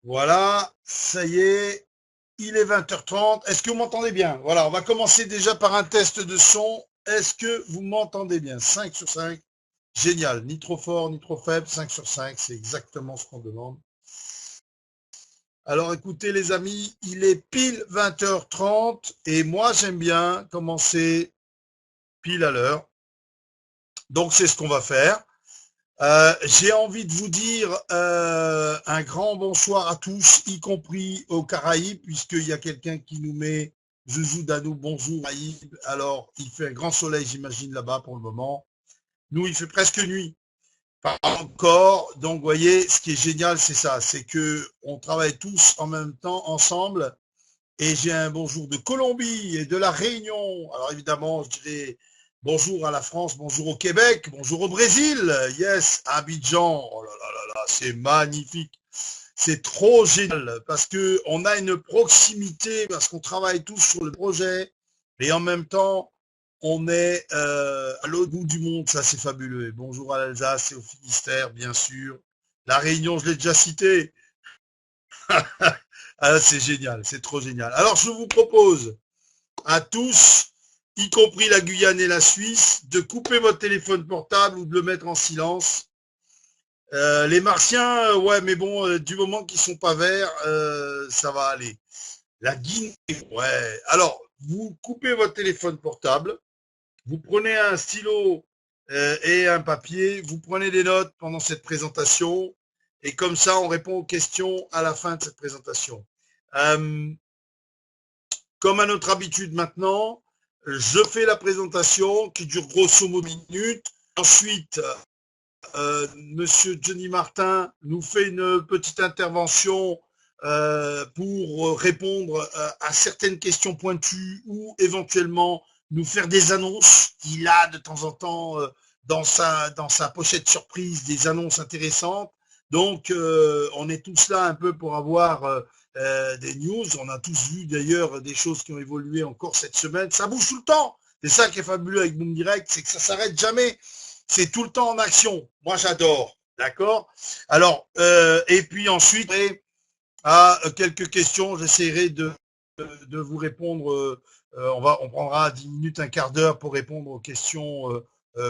Voilà, ça y est, il est 20h30. Est-ce que vous m'entendez bien? Voilà, on va commencer déjà par un test de son. Est-ce que vous m'entendez bien? 5 sur 5. Génial, ni trop fort, ni trop faible, 5 sur 5, c'est exactement ce qu'on demande. Alors écoutez les amis, il est pile 20h30 et moi j'aime bien commencer pile à l'heure. Donc c'est ce qu'on va faire. J'ai envie de vous dire un grand bonsoir à tous, y compris aux Caraïbes, puisqu'il y a quelqu'un qui nous met Zouzou Danou, bonjour Caraïbes. Alors, il fait un grand soleil, j'imagine, là-bas pour le moment. Nous, il fait presque nuit. Pas encore. Donc, vous voyez, ce qui est génial, c'est ça, c'est que on travaille tous en même temps, ensemble. Et j'ai un bonjour de Colombie et de la Réunion. Alors évidemment, je dirais bonjour à la France, bonjour au Québec, bonjour au Brésil. Yes, Abidjan. Oh là là là là, c'est magnifique. C'est trop génial parce que on a une proximité, parce qu'on travaille tous sur le projet et en même temps, on est à l'autre bout du monde. Ça, c'est fabuleux. Et bonjour à l'Alsace et au Finistère, bien sûr. La Réunion, je l'ai déjà cité. Ah, c'est génial, c'est trop génial. Alors, je vous propose à tous, y compris la Guyane et la Suisse, de couper votre téléphone portable ou de le mettre en silence. Les Martiens, ouais, mais bon, du moment qu'ils sont pas verts, ça va aller. La Guinée, ouais. Alors, vous coupez votre téléphone portable, vous prenez un stylo et un papier, vous prenez des notes pendant cette présentation, et comme ça, on répond aux questions à la fin de cette présentation. Euh, Comme à notre habitude maintenant, je fais la présentation qui dure grosso modo 10 minutes. Ensuite, Monsieur Johnny Martin nous fait une petite intervention pour répondre à certaines questions pointues ou éventuellement nous faire des annonces. Il a de temps en temps dans sa pochette surprise des annonces intéressantes. Donc, on est tous là un peu pour avoir des news. On a tous vu d'ailleurs des choses qui ont évolué encore cette semaine. Ça bouge tout le temps. C'est ça qui est fabuleux avec Boom Direct, c'est que ça s'arrête jamais. C'est tout le temps en action. Moi, j'adore. D'accord. Alors, et puis ensuite, à quelques questions, j'essaierai de vous répondre. On prendra 10 minutes, un quart d'heure pour répondre aux questions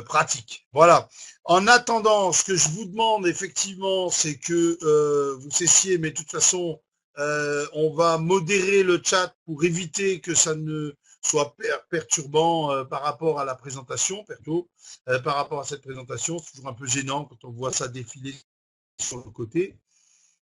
pratiques. Voilà. En attendant, ce que je vous demande effectivement, c'est que vous cessiez, mais de toute façon, on va modérer le chat pour éviter que ça ne soit perturbant par rapport à la présentation, par rapport à cette présentation. C'est toujours un peu gênant quand on voit ça défiler sur le côté.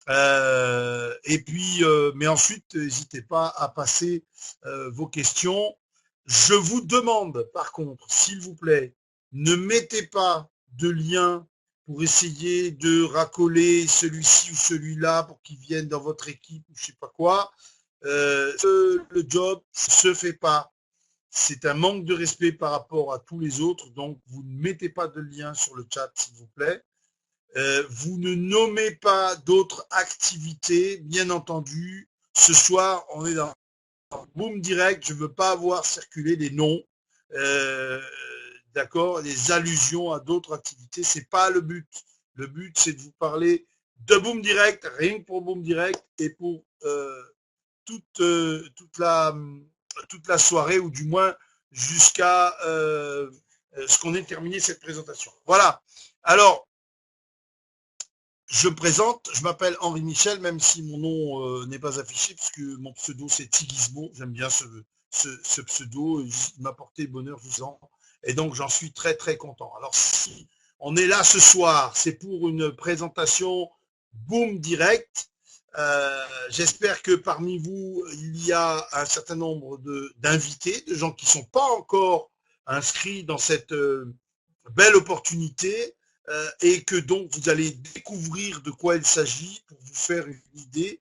Et puis, mais ensuite, n'hésitez pas à passer vos questions. Je vous demande, par contre, s'il vous plaît, ne mettez pas de lien pour essayer de racoler celui-ci ou celui-là pour qu'ils viennent dans votre équipe ou je sais pas quoi. Le job se fait pas. C'est un manque de respect par rapport à tous les autres. Donc, vous ne mettez pas de lien sur le chat, s'il vous plaît. Vous ne nommez pas d'autres activités, bien entendu. Ce soir, on est dans Boom Direct. Je ne veux pas avoir circulé des noms, euh, d'accord, des allusions à d'autres activités. C'est pas le but. Le but, c'est de vous parler de Boom Direct, rien que pour Boom Direct et pour toute, toute la soirée, ou du moins jusqu'à ce qu'on ait terminé cette présentation. Voilà. Alors, je me présente, je m'appelle Henri Michel, même si mon nom n'est pas affiché, puisque mon pseudo c'est Tigismo. J'aime bien ce pseudo, il m'a porté bonheur 12 ans, et donc j'en suis très très content. Alors si on est là ce soir, c'est pour une présentation Boom Direct. J'espère que parmi vous, il y a un certain nombre d'invités, de gens qui ne sont pas encore inscrits dans cette belle opportunité, et que donc vous allez découvrir de quoi il s'agit pour vous faire une idée,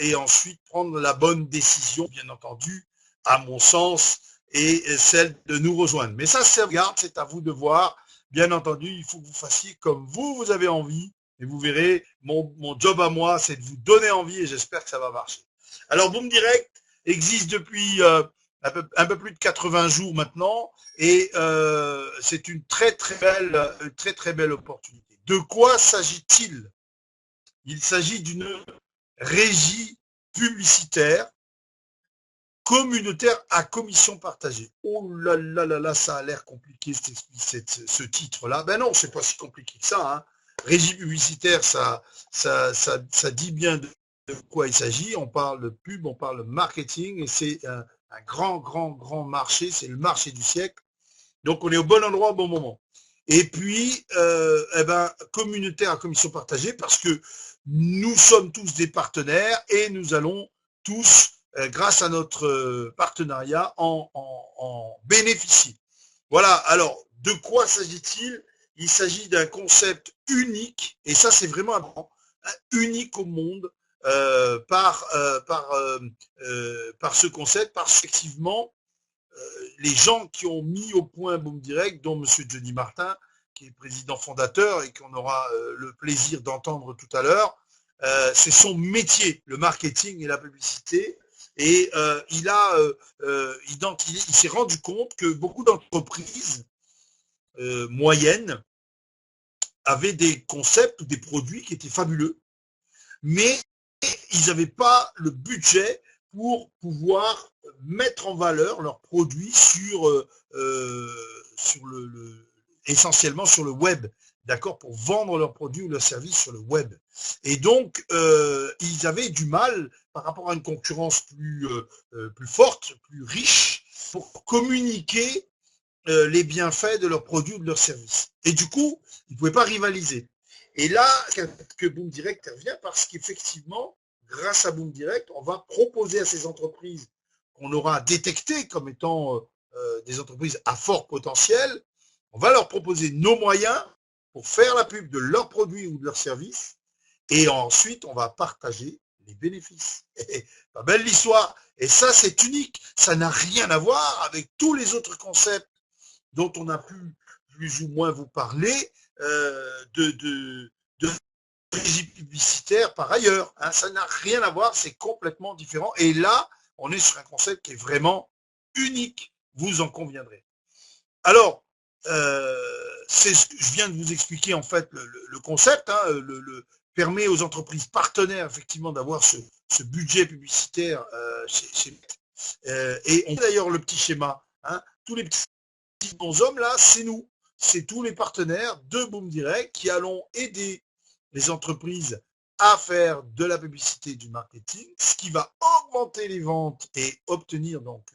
et ensuite prendre la bonne décision, bien entendu, à mon sens, et celle de nous rejoindre. Mais ça, c'est à vous de voir. Bien entendu, il faut que vous fassiez comme vous avez envie, et vous verrez, mon job à moi, c'est de vous donner envie, et j'espère que ça va marcher. Alors, Boom Direct existe depuis un peu plus de 80 jours maintenant, et c'est une très très belle opportunité. De quoi s'agit-il? Il s'agit d'une régie publicitaire communautaire à commission partagée. Oh là là là là, ça a l'air compliqué ce titre-là. Ben non, c'est pas si compliqué que ça. Hein. Régie publicitaire, ça dit bien de quoi il s'agit. On parle de pub, on parle de marketing, et c'est un grand marché. C'est le marché du siècle. Donc on est au bon endroit au bon moment. Et puis, communautaire à commission partagée, parce que nous sommes tous des partenaires et nous allons tous, grâce à notre partenariat, en bénéficier. Voilà, alors, de quoi s'agit-il? Il s'agit d'un concept unique, et ça c'est vraiment important, unique au monde, par ce concept, parce qu'effectivement, les gens qui ont mis au point Boom Direct, dont M. Johnny Martin, qui est président fondateur et qu'on aura le plaisir d'entendre tout à l'heure, c'est son métier, le marketing et la publicité. Et il s'est rendu compte que beaucoup d'entreprises moyennes avaient des concepts ou des produits qui étaient fabuleux, mais ils n'avaient pas le budget pour pouvoir mettre en valeur leurs produits essentiellement sur le web, d'accord, pour vendre leurs produits ou leurs services sur le web. Et donc, ils avaient du mal par rapport à une concurrence plus forte, plus riche, pour communiquer les bienfaits de leurs produits ou de leurs services. Et du coup, ils ne pouvaient pas rivaliser. Et là, que Boom Direct revient parce qu'effectivement, grâce à Boom Direct, on va proposer à ces entreprises qu'on aura détectées comme étant des entreprises à fort potentiel, on va leur proposer nos moyens pour faire la pub de leurs produits ou de leurs services, et ensuite, on va partager les bénéfices. Pas belle l'histoire. Et ça, c'est unique. Ça n'a rien à voir avec tous les autres concepts dont on a pu plus ou moins vous parler de régie publicitaire par ailleurs. Hein, ça n'a rien à voir, c'est complètement différent. Et là, on est sur un concept qui est vraiment unique, vous en conviendrez. Alors, c'est ce que je viens de vous expliquer en fait le concept, hein, permet aux entreprises partenaires effectivement d'avoir ce budget publicitaire et on fait d'ailleurs le petit schéma. Hein, tous les petits bons hommes là, c'est nous, c'est tous les partenaires de Boom Direct qui allons aider les entreprises à faire de la publicité et du marketing, ce qui va augmenter les ventes et obtenir donc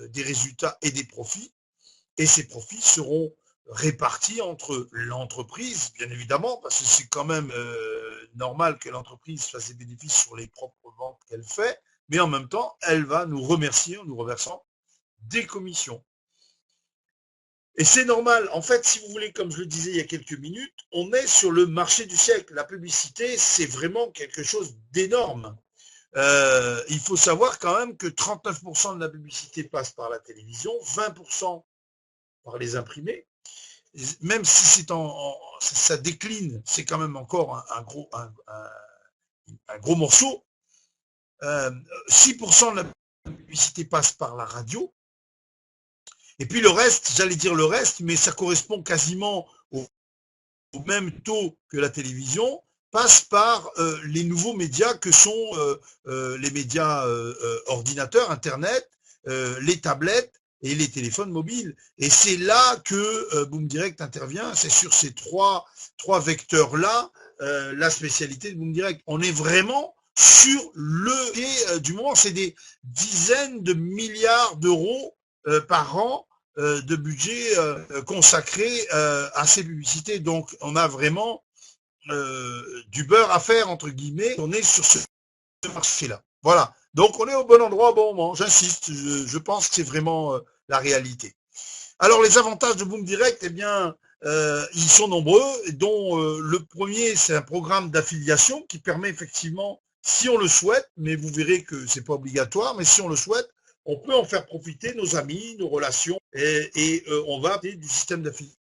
des résultats et des profits. Et ces profits seront répartis entre l'entreprise, bien évidemment, parce que c'est quand même normal que l'entreprise fasse des bénéfices sur les propres ventes qu'elle fait, mais en même temps, elle va nous remercier en nous reversant des commissions. Et c'est normal. En fait, si vous voulez, comme je le disais il y a quelques minutes, on est sur le marché du siècle. La publicité, c'est vraiment quelque chose d'énorme. Il faut savoir quand même que 39% de la publicité passe par la télévision, 20% par les imprimés. Même si ça décline, c'est quand même encore un gros morceau. 6% de la publicité passe par la radio. Et puis le reste, j'allais dire le reste, mais ça correspond quasiment au même taux que la télévision, passe par les nouveaux médias que sont les médias ordinateurs, Internet, les tablettes et les téléphones mobiles. Et c'est là que Boom Direct intervient, c'est sur ces trois vecteurs-là, la spécialité de Boom Direct. On est vraiment sur du moment, c'est des dizaines de milliards d'euros par an de budget consacré à ces publicités. Donc, on a vraiment du beurre à faire, entre guillemets. On est sur ce marché-là. Voilà. Donc, on est au bon endroit au bon moment. J'insiste, je pense que c'est vraiment la réalité. Alors, les avantages de Boom Direct, eh bien, ils sont nombreux, dont le premier, c'est un programme d'affiliation qui permet effectivement, si on le souhaite, mais vous verrez que c'est pas obligatoire, mais si on le souhaite, on peut en faire profiter nos amis, nos relations, et on va appeler du système d'affiliation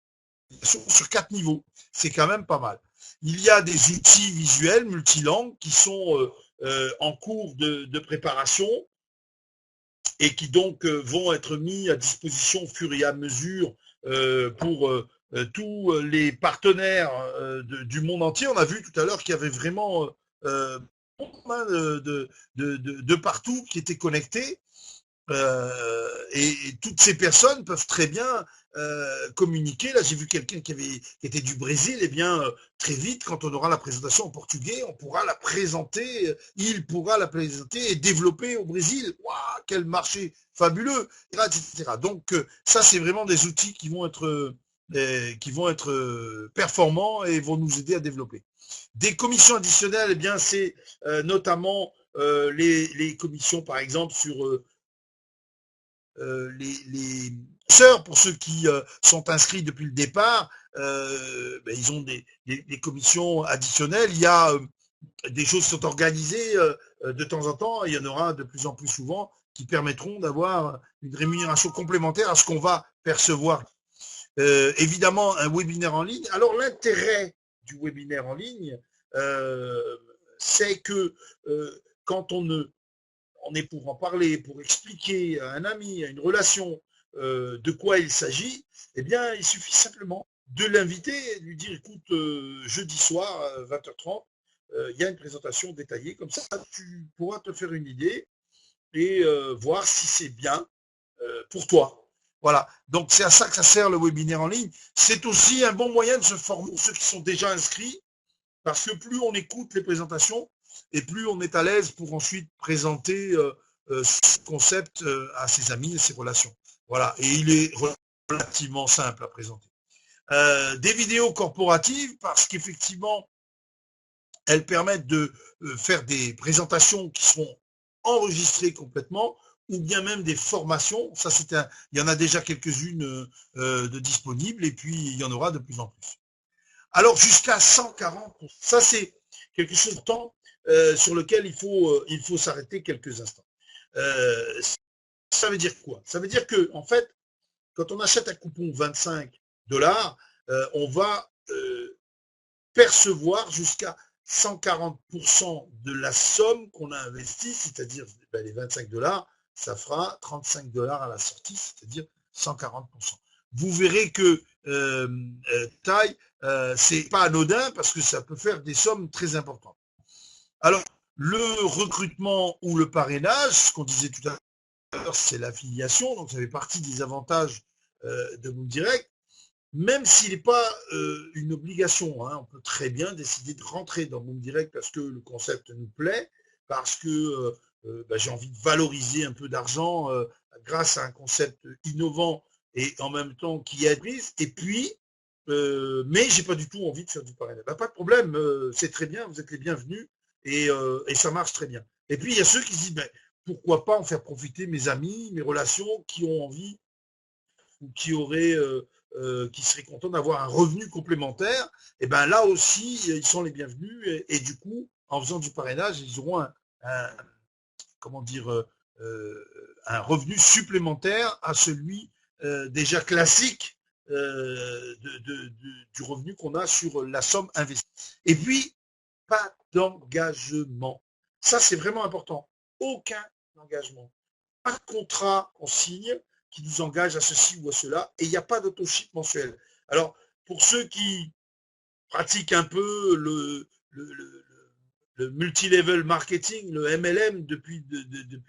sur 4 niveaux. C'est quand même pas mal. Il y a des outils visuels multilangues qui sont en cours de préparation et qui donc vont être mis à disposition au fur et à mesure pour tous les partenaires du monde entier. On a vu tout à l'heure qu'il y avait vraiment de partout qui étaient connectés. Et toutes ces personnes peuvent très bien communiquer. Là, j'ai vu quelqu'un qui était du Brésil. Eh bien, très vite, quand on aura la présentation en portugais, on pourra la présenter. Il pourra la présenter et développer au Brésil. Waouh, quel marché fabuleux, etc. Donc, ça, c'est vraiment des outils qui vont être performants et vont nous aider à développer. Des commissions additionnelles, eh bien, c'est notamment les commissions, par exemple, sur les sœurs, pour ceux qui sont inscrits depuis le départ, ils ont des commissions additionnelles. Il y a des choses qui sont organisées de temps en temps, et il y en aura de plus en plus souvent qui permettront d'avoir une rémunération complémentaire à ce qu'on va percevoir. Évidemment, un webinaire en ligne. Alors, l'intérêt du webinaire en ligne, c'est que quand on est pour en parler, pour expliquer à un ami, à une relation de quoi il s'agit, eh bien, il suffit simplement de l'inviter et de lui dire, écoute, jeudi soir, 20h30, il y a une présentation détaillée, comme ça, tu pourras te faire une idée et voir si c'est bien pour toi. Voilà, donc c'est à ça que ça sert le webinaire en ligne. C'est aussi un bon moyen de se former pour ceux qui sont déjà inscrits, parce que plus on écoute les présentations et plus on est à l'aise pour ensuite présenter ce concept à ses amis et ses relations. Voilà, et il est relativement simple à présenter. Des vidéos corporatives, parce qu'effectivement, elles permettent de faire des présentations qui sont enregistrées complètement, ou bien même des formations. Ça, il y en a déjà quelques-unes de disponibles, et puis il y en aura de plus en plus. Alors, jusqu'à 140, ça c'est quelque chose de temps sur lequel il faut s'arrêter quelques instants. Ça veut dire quoi? Ça veut dire que, en fait, quand on achète un coupon 25 $, on va percevoir jusqu'à 140% de la somme qu'on a investie, c'est-à-dire les 25 $, ça fera 35 $ à la sortie, c'est-à-dire 140%. Vous verrez que taille, c'est pas anodin parce que ça peut faire des sommes très importantes. Alors, le recrutement ou le parrainage, ce qu'on disait tout à l'heure, c'est l'affiliation, donc ça fait partie des avantages de Boom Direct. Même s'il n'est pas une obligation, hein, on peut très bien décider de rentrer dans Boom Direct parce que le concept nous plaît, parce que j'ai envie de valoriser un peu d'argent grâce à un concept innovant et en même temps qui aide prise. Et puis, mais j'ai pas du tout envie de faire du parrainage. Pas de problème, c'est très bien, vous êtes les bienvenus et ça marche très bien. Et puis il y a ceux qui se disent pourquoi pas en faire profiter mes amis, mes relations qui ont envie ou qui seraient contents d'avoir un revenu complémentaire. Et ben là aussi, ils sont les bienvenus et du coup, en faisant du parrainage, ils auront comment dire, un revenu supplémentaire à celui déjà classique du revenu qu'on a sur la somme investie. Et puis, pas d'engagement. Ça, c'est vraiment important. Aucun engagement. Pas de contrat qu'on signe qui nous engage à ceci ou à cela, et il n'y a pas d'autoship mensuel. Alors, pour ceux qui pratiquent un peu le multi-level marketing, le MLM depuis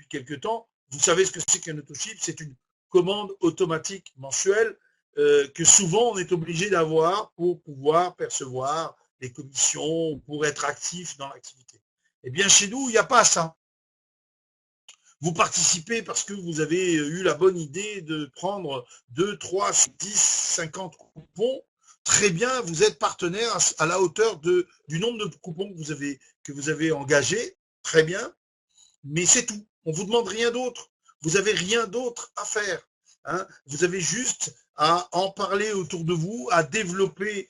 quelques temps, vous savez ce que c'est qu'un autoship, c'est une commande automatique mensuelle que souvent on est obligé d'avoir pour pouvoir percevoir des commissions, pour être actif dans l'activité. Eh bien, chez nous, il n'y a pas ça. Vous participez parce que vous avez eu la bonne idée de prendre 2, 3, 10, 50 coupons. Très bien, vous êtes partenaire à la hauteur du nombre de coupons que vous avez engagés. Très bien, mais c'est tout. On ne vous demande rien d'autre. Vous n'avez rien d'autre à faire. Hein. Vous avez juste à en parler autour de vous, à développer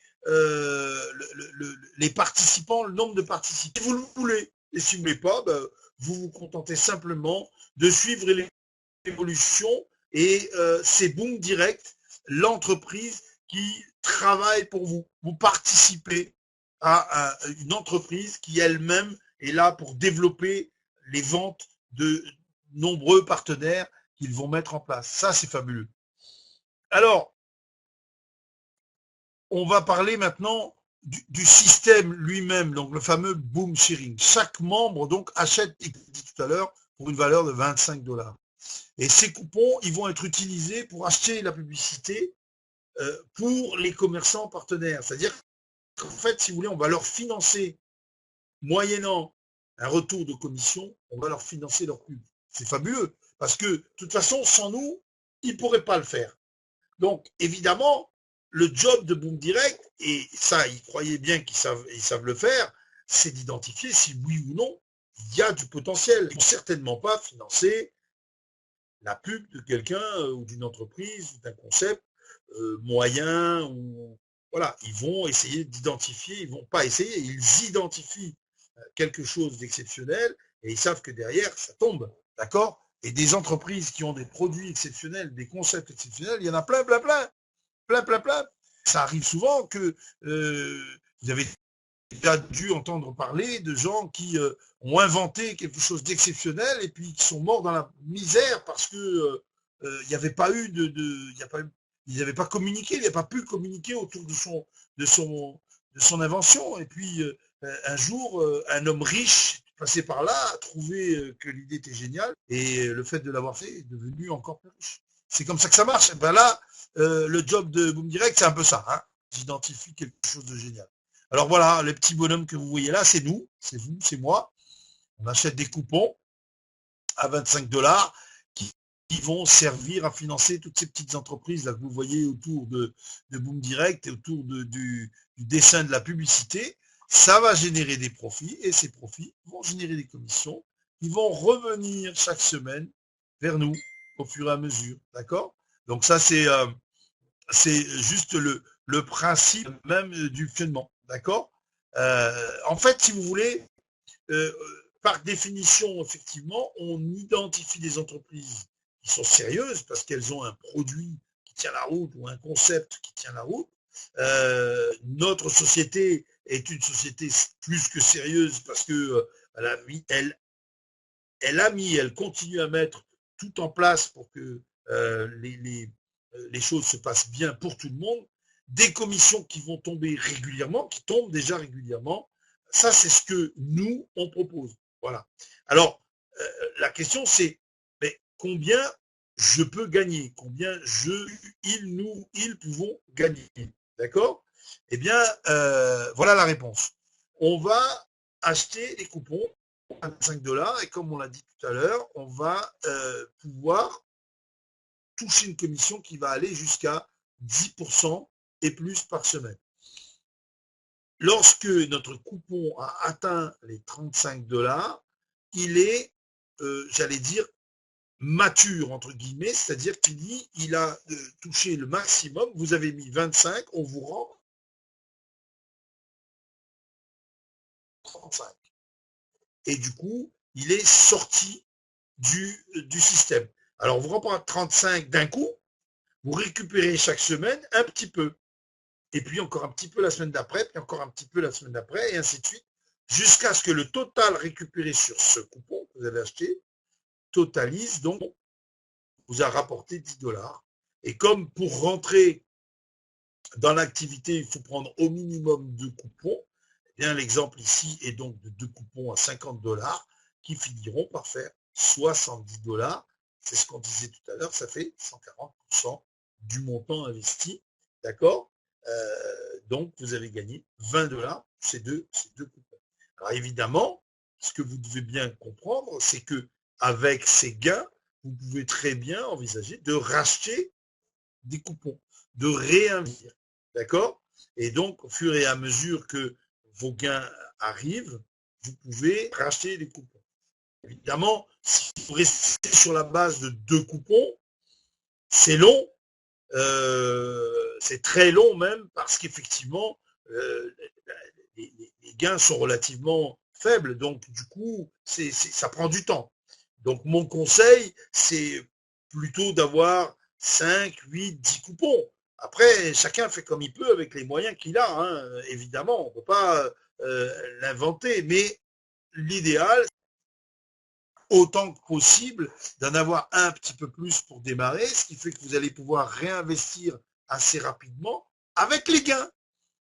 les participants, le nombre de participants. Si vous le voulez, et si vous ne voulez pas, vous vous contentez simplement de suivre l'évolution et c'est Boom Direct, l'entreprise qui travaille pour vous. Vous participez à une entreprise qui elle-même est là pour développer les ventes de nombreux partenaires qu'ils vont mettre en place. Ça, c'est fabuleux. Alors, on va parler maintenant du système lui-même, donc le fameux boom sharing. Chaque membre donc achète, il dit tout à l'heure, pour une valeur de 25 $. Et ces coupons, ils vont être utilisés pour acheter la publicité pour les commerçants partenaires. C'est-à-dire qu'en fait, si vous voulez, on va leur financer, moyennant un retour de commission, on va leur financer leur pub. C'est fabuleux, parce que de toute façon, sans nous, ils ne pourraient pas le faire. Donc, évidemment, le job de Boom Direct, et ça, ils croyaient bien qu'ils savent le faire, c'est d'identifier si oui ou non, il y a du potentiel. Ils ne vont certainement pas financer la pub de quelqu'un ou d'une entreprise, ou d'un concept moyen, ou voilà, ils vont essayer d'identifier, ils vont pas essayer, ils identifient quelque chose d'exceptionnel et ils savent que derrière, ça tombe, d'accord? Et des entreprises qui ont des produits exceptionnels, des concepts exceptionnels, il y en a plein, plein, plein, plein, plein, plein. Ça arrive souvent que vous avez déjà dû entendre parler de gens qui ont inventé quelque chose d'exceptionnel et puis qui sont morts dans la misère parce que il n'y avait pas eu ils n'avaient pas communiqué, il n'a pas pu communiquer autour de son invention. Et puis un jour, un homme riche passé par là a trouvé que l'idée était géniale et le fait de l'avoir fait est devenu encore plus riche. C'est comme ça que ça marche. Et ben là, le job de Boom Direct, c'est un peu ça. Hein. J'identifie quelque chose de génial. Alors voilà, les petits bonhommes que vous voyez là, c'est nous, c'est vous, c'est moi. On achète des coupons à 25 $ qui vont servir à financer toutes ces petites entreprises là que vous voyez autour de Boom Direct et autour du dessin de la publicité. Ça va générer des profits et ces profits vont générer des commissions qui vont revenir chaque semaine vers nous au fur et à mesure. D'accord? Donc ça, c'est juste le principe même du fonctionnement. D'accord? En fait, si vous voulez, par définition, effectivement, on identifie des entreprises qui sont sérieuses parce qu'elles ont un produit qui tient la route ou un concept qui tient la route. Notre société est une société plus que sérieuse parce que elle continue à mettre tout en place pour que les choses se passent bien pour tout le monde. Des commissions qui vont tomber régulièrement, qui tombent déjà régulièrement. Ça, c'est ce que nous, on propose. Voilà. Alors, la question, c'est mais combien je peux gagner? Combien ils pouvons gagner? D'accord? Eh bien, voilà la réponse. On va acheter les coupons à 25 $ et comme on l'a dit tout à l'heure, on va pouvoir toucher une commission qui va aller jusqu'à 10% et plus par semaine. Lorsque notre coupon a atteint les 35 $, il est, j'allais dire, mature, entre guillemets, c'est-à-dire qu'il a touché le maximum. Vous avez mis 25, on vous rend 35. Et du coup, il est sorti du système. Alors, on vous reprend à 35 d'un coup, vous récupérez chaque semaine un petit peu. Et puis encore un petit peu la semaine d'après, puis encore un petit peu la semaine d'après, et ainsi de suite, jusqu'à ce que le total récupéré sur ce coupon que vous avez acheté totalise, donc, vous a rapporté 10 $. Et comme pour rentrer dans l'activité, il faut prendre au minimum 2 coupons, eh bien l'exemple ici est donc de 2 coupons à 50 $ qui finiront par faire 70 $. C'est ce qu'on disait tout à l'heure, ça fait 140% du montant investi. D'accord? Donc, vous avez gagné 20 $ ces deux coupons. Alors évidemment, ce que vous devez bien comprendre, c'est que avec ces gains, vous pouvez très bien envisager de racheter des coupons, de réinvestir. D'accord? Et donc, au fur et à mesure que vos gains arrivent, vous pouvez racheter des coupons. Évidemment, si vous restez sur la base de 2 coupons, c'est long, c'est très long même, parce qu'effectivement, les gains sont relativement faibles, donc du coup, ça prend du temps. Donc mon conseil, c'est plutôt d'avoir 5, 8, 10 coupons. Après, chacun fait comme il peut avec les moyens qu'il a, hein. Évidemment, on ne peut pas l'inventer, mais l'idéal, autant que possible, d'en avoir un petit peu plus pour démarrer, ce qui fait que vous allez pouvoir réinvestir assez rapidement avec les gains.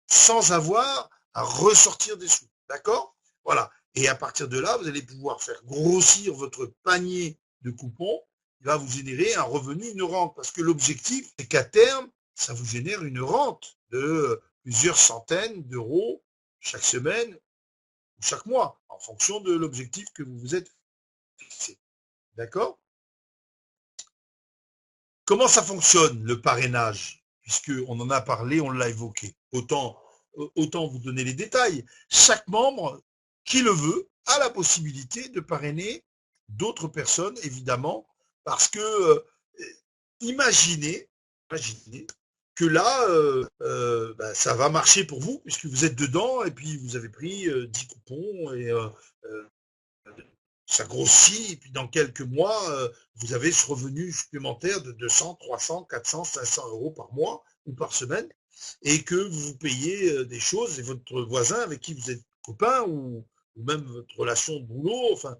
sans avoir à ressortir des sous. D'accord? Voilà. Et à partir de là, vous allez pouvoir faire grossir votre panier de coupons. Il va vous générer un revenu, une rente. Parce que l'objectif, c'est qu'à terme, ça vous génère une rente de plusieurs centaines d'euros chaque semaine ou chaque mois, en fonction de l'objectif que vous vous êtes fixé. D'accord? Comment ça fonctionne, le parrainage? Puisqu'on en a parlé, on l'a évoqué. Autant vous donner les détails. Chaque membre qui le veut a la possibilité de parrainer d'autres personnes, évidemment, parce que imaginez que là, ça va marcher pour vous, puisque vous êtes dedans, et puis vous avez pris 10 coupons, et ça grossit, et puis dans quelques mois, vous avez ce revenu supplémentaire de 200, 300, 400, 500 euros par mois ou par semaine, et que vous payez des choses, et votre voisin avec qui vous êtes copain, ou même votre relation de boulot, enfin,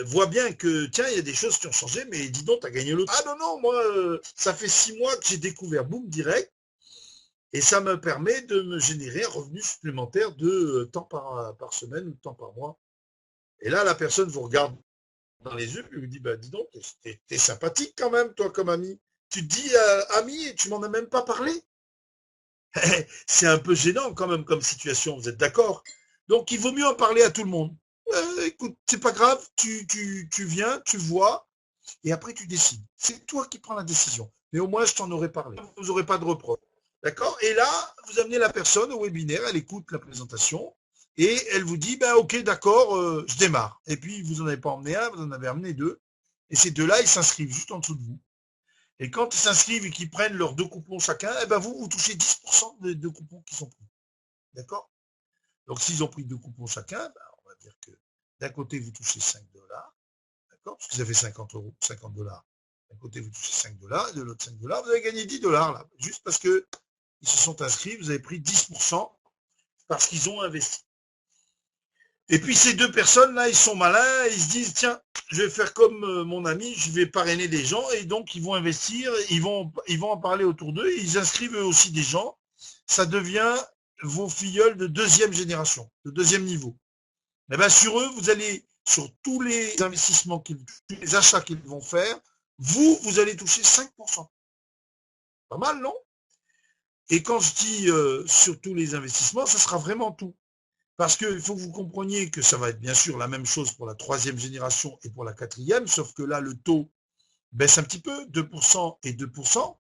voit bien que, tiens, il y a des choses qui ont changé, mais dis donc, tu as gagné l'autre. Ah non, non, moi, ça fait 6 mois que j'ai découvert Boom Direct, et ça me permet de me générer un revenu supplémentaire de temps par semaine ou temps par mois. Et là, la personne vous regarde dans les yeux, puis vous dit, bah, dis donc, t'es sympathique quand même, toi, comme ami. Tu te dis ami et tu m'en as même pas parlé. C'est un peu gênant quand même comme situation, vous êtes d'accord? Donc, il vaut mieux en parler à tout le monde. Écoute, c'est pas grave, tu viens, tu vois, et après tu décides. C'est toi qui prends la décision. Mais au moins, je t'en aurais parlé. Vous n'aurez pas de reproche. D'accord? Et là, vous amenez la personne au webinaire, elle écoute la présentation, et elle vous dit, ben ok, d'accord, je démarre. Et puis, vous n'en avez pas emmené un, vous en avez amené deux. Et ces deux-là, ils s'inscrivent juste en dessous de vous. Et quand ils s'inscrivent et qu'ils prennent leurs 2 coupons chacun, eh ben vous touchez 10% des 2 coupons qui sont pris. D'accord? Donc, s'ils ont pris 2 coupons chacun, ben, on va dire que d'un côté, vous touchez 5 dollars. D'accord? Parce que ça fait 50 euros, 50 dollars. D'un côté, vous touchez 5 dollars, et de l'autre 5 dollars, vous avez gagné 10 dollars là. Juste parce que ils se sont inscrits, vous avez pris 10% parce qu'ils ont investi. Et puis ces deux personnes-là, ils sont malins, ils se disent, tiens, je vais faire comme mon ami, je vais parrainer des gens, et donc ils vont investir, ils vont en parler autour d'eux, ils inscrivent eux aussi des gens, ça devient vos filleuls de deuxième génération, de deuxième niveau. Et bien sur eux, vous allez, sur tous les investissements, tous les achats qu'ils vont faire, vous allez toucher 5%. Pas mal, non? Et quand je dis sur tous les investissements, ça sera vraiment tout. Parce qu'il faut que vous compreniez que ça va être bien sûr la même chose pour la troisième génération et pour la quatrième, sauf que là, le taux baisse un petit peu, 2% et 2%.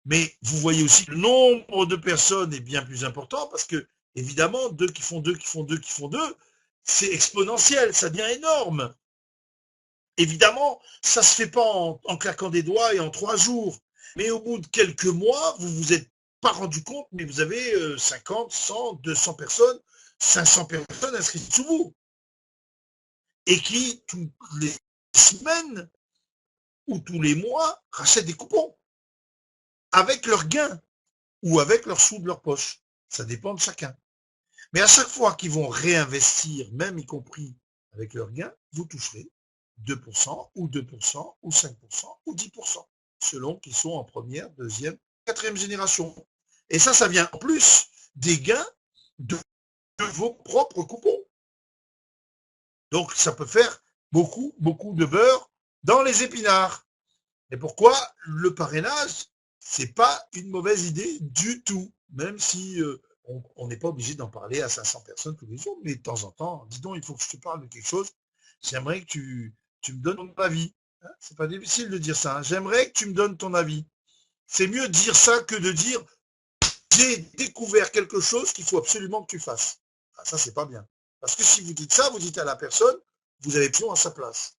Mais vous voyez aussi que le nombre de personnes est bien plus important parce que, évidemment, 2 qui font 2, qui font 2, qui font 2, c'est exponentiel, ça devient énorme. Évidemment, ça ne se fait pas en claquant des doigts et en 3 jours. Mais au bout de quelques mois, vous vous êtes pas rendu compte, mais vous avez 50, 100, 200 personnes, 500 personnes inscrites sous vous. Et qui, toutes les semaines ou tous les mois, rachètent des coupons avec leurs gains ou avec leurs sous de leur poche. Ça dépend de chacun. Mais à chaque fois qu'ils vont réinvestir, même y compris avec leurs gains, vous toucherez 2% ou 2% ou 5% ou 10%, selon qu'ils sont en première, deuxième, quatrième génération. Et ça vient en plus des gains de vos propres coupons. Donc ça peut faire beaucoup, beaucoup de beurre dans les épinards. Et pourquoi le parrainage, c'est pas une mauvaise idée du tout, même si on n'est pas obligé d'en parler à 500 personnes tous les jours, mais de temps en temps, dis donc, il faut que je te parle de quelque chose, j'aimerais que tu me donnes ton avis. Hein, c'est pas difficile de dire ça, hein. J'aimerais que tu me donnes ton avis. C'est mieux de dire ça que de dire j'ai découvert quelque chose qu'il faut absolument que tu fasses. Ah, ça, c'est pas bien. Parce que si vous dites ça, vous dites à la personne, vous avez pion à sa place.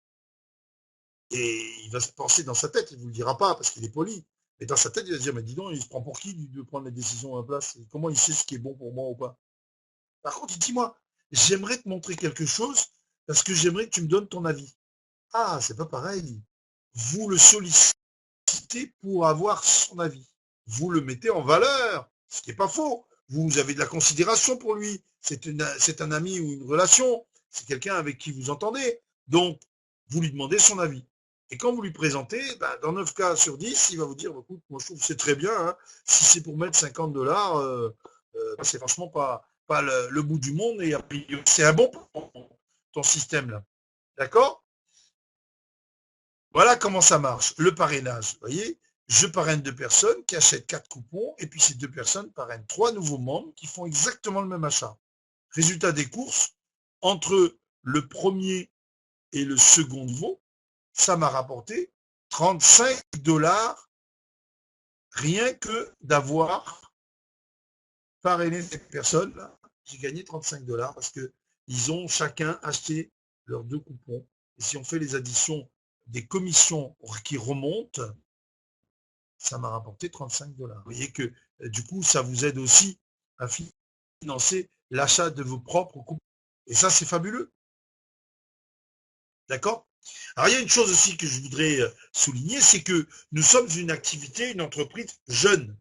Et il va se penser dans sa tête, il ne vous le dira pas parce qu'il est poli. Mais dans sa tête, il va se dire, mais dis donc, il se prend pour qui de prendre les décisions à la place? Et comment il sait ce qui est bon pour moi ou pas? Par contre, il dit, moi, j'aimerais te montrer quelque chose parce que j'aimerais que tu me donnes ton avis. Ah, c'est pas pareil. Vous le sollicitez pour avoir son avis. Vous le mettez en valeur, ce qui n'est pas faux. Vous avez de la considération pour lui. C'est un ami ou une relation. C'est quelqu'un avec qui vous entendez. Donc, vous lui demandez son avis. Et quand vous lui présentez, dans 9 cas sur 10, il va vous dire, écoute, moi je trouve que c'est très bien, hein. Si c'est pour mettre 50 dollars, c'est franchement pas le bout du monde et c'est un bon pour ton système là. D'accord? Voilà comment ça marche, le parrainage. Vous voyez, je parraine 2 personnes qui achètent 4 coupons et puis ces 2 personnes parrainent 3 nouveaux membres qui font exactement le même achat. Résultat des courses, entre le premier et le second niveau, ça m'a rapporté 35 $ rien que d'avoir parrainé cette personne-là. J'ai gagné 35 $ parce que ils ont chacun acheté leurs 2 coupons. Et si on fait les additions des commissions qui remontent, ça m'a rapporté 35 $. Vous voyez que du coup, ça vous aide aussi à financer l'achat de vos propres coupons. Et ça, c'est fabuleux. D'accord? Alors, il y a une chose aussi que je voudrais souligner, c'est que nous sommes une activité, une entreprise jeune.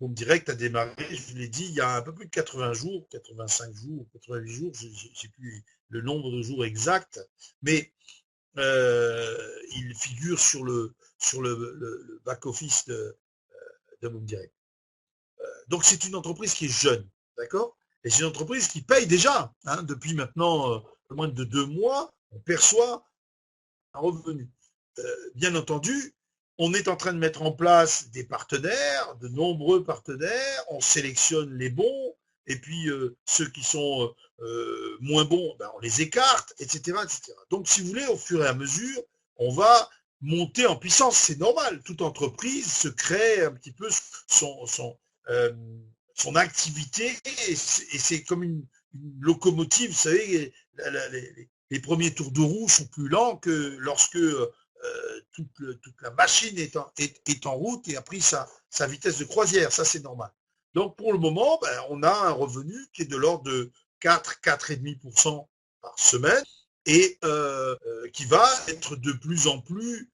Home Direct a démarré, je vous l'ai dit, il y a un peu plus de 80 jours, 85 jours, 88 jours, je n'ai plus le nombre de jours exact, mais il figure sur le back-office de Home Direct. Donc c'est une entreprise qui est jeune, d'accord? Et c'est une entreprise qui paye déjà, hein, depuis maintenant moins de 2 mois, on perçoit un revenu. Bien entendu, on est en train de mettre en place des partenaires, de nombreux partenaires, on sélectionne les bons, et puis ceux qui sont moins bons, ben, on les écarte, etc., etc. Donc, si vous voulez, au fur et à mesure, on va monter en puissance. C'est normal. Toute entreprise se crée un petit peu euh, son activité, et c'est comme une locomotive, vous savez, les premiers tours de roue sont plus lents que lorsque toute la machine est en route et a pris sa vitesse de croisière. Ça, c'est normal. Donc, pour le moment, ben, on a un revenu qui est de l'ordre de 4,5% par semaine et qui va être de plus en plus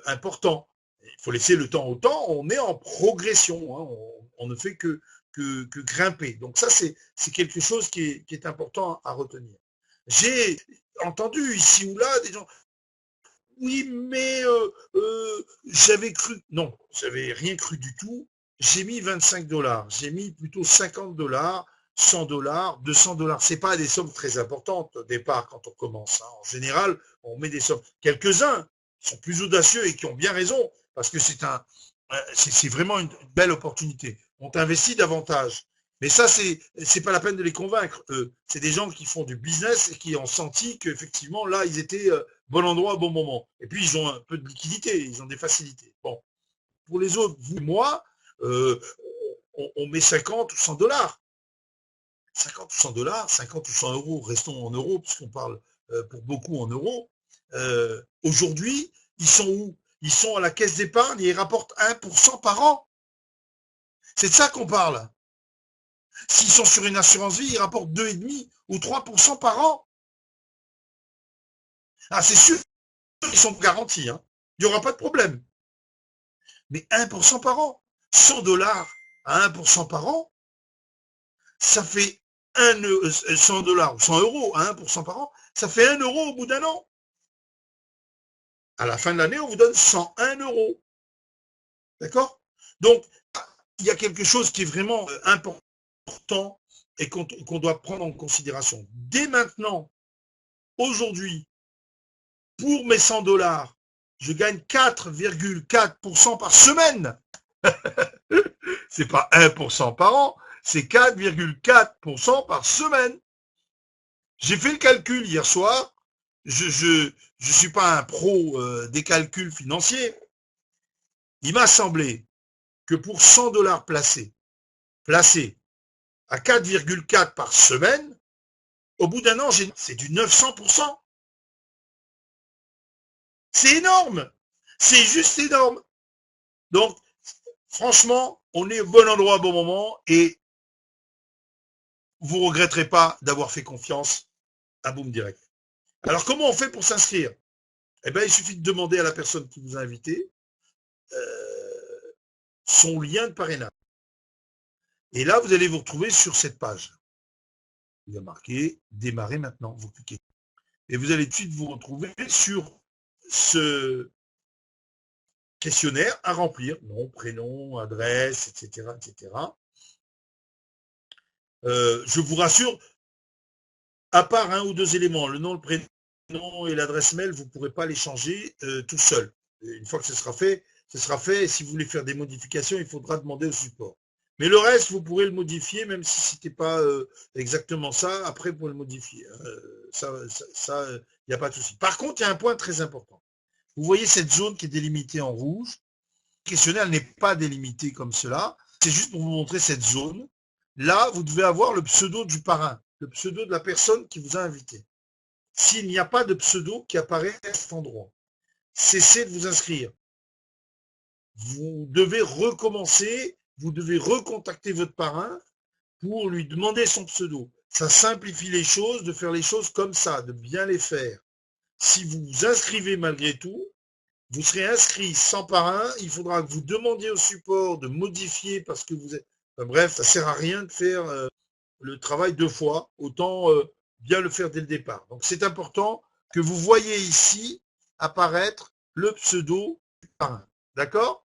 important. Il faut laisser le temps au temps. On est en progression. Hein, on ne fait que grimper. Donc ça, c'est quelque chose qui est important à retenir. J'ai entendu ici ou là des gens, oui, mais j'avais cru, non, j'avais rien cru du tout. J'ai mis 25 $, j'ai mis plutôt 50 $, 100 $, 200 $. C'est pas des sommes très importantes au départ quand on commence. Hein. En général, on met des sommes. Quelques-uns sont plus audacieux et qui ont bien raison parce que c'est vraiment une belle opportunité. On t'investit davantage. Mais ça, c'est pas la peine de les convaincre. C'est des gens qui font du business et qui ont senti qu'effectivement, là, ils étaient bon endroit, bon moment. Et puis, ils ont un peu de liquidité, ils ont des facilités. Bon, pour les autres, vous et moi, euh, on met 50 ou 100 $. 50 ou 100 $, 50 ou 100 euros, restons en euros, puisqu'on parle pour beaucoup en euros. Aujourd'hui, ils sont où? Ils sont à la caisse d'épargne et ils rapportent 1% par an. C'est de ça qu'on parle. S'ils sont sur une assurance vie, ils rapportent 2,5 ou 3% par an. Ah, c'est sûr, ils sont garantis. Hein. Il n'y aura pas de problème. Mais 1% par an, 100 $ à 1% par an, ça fait 100 $ ou 100 euros à 1% par an, ça fait 1 euro au bout d'un an. À la fin de l'année, on vous donne 101 euros. D'accord? Donc, il y a quelque chose qui est vraiment important et qu'on doit prendre en considération. Dès maintenant, aujourd'hui, pour mes 100 $, je gagne 4,4% par semaine. C'est pas 1% par an, c'est 4,4% par semaine. J'ai fait le calcul hier soir. Je suis pas un pro des calculs financiers. Il m'a semblé que pour 100 $ placés à 4,4 par semaine, au bout d'un an, c'est du 900%. C'est énorme. C'est juste énorme. Donc, franchement, on est au bon endroit au bon moment et vous ne regretterez pas d'avoir fait confiance à Boom Direct. Alors, comment on fait pour s'inscrire? Eh bien, il suffit de demander à la personne qui vous a invité son lien de parrainage. Et là, vous allez vous retrouver sur cette page. Il va marquer démarrer maintenant. Vous cliquez. Et vous allez tout de suite vous retrouver sur ce questionnaire à remplir. Nom, prénom, adresse, etc., etc. Je vous rassure, à part un ou deux éléments, le nom, le prénom et l'adresse mail, vous ne pourrez pas les changer tout seul. Une fois que ce sera fait, ce sera fait. Et si vous voulez faire des modifications, il faudra demander au support. Mais le reste, vous pourrez le modifier, même si ce n'était pas exactement ça. Après, vous pourrez le modifier. Ça, il n'y a pas de souci. Par contre, il y a un point très important. Vous voyez cette zone qui est délimitée en rouge. Le questionnaire n'est pas délimité comme cela. C'est juste pour vous montrer cette zone. Là, vous devez avoir le pseudo du parrain, le pseudo de la personne qui vous a invité. S'il n'y a pas de pseudo qui apparaît à cet endroit, cessez de vous inscrire. Vous devez recommencer, vous devez recontacter votre parrain pour lui demander son pseudo. Ça simplifie les choses, de faire les choses comme ça, de bien les faire. Si vous vous inscrivez malgré tout, vous serez inscrit sans parrain, il faudra que vous demandiez au support de modifier parce que vous êtes... Enfin, bref, ça ne sert à rien de faire le travail deux fois, autant bien le faire dès le départ. Donc c'est important que vous voyez ici apparaître le pseudo du parrain. D'accord?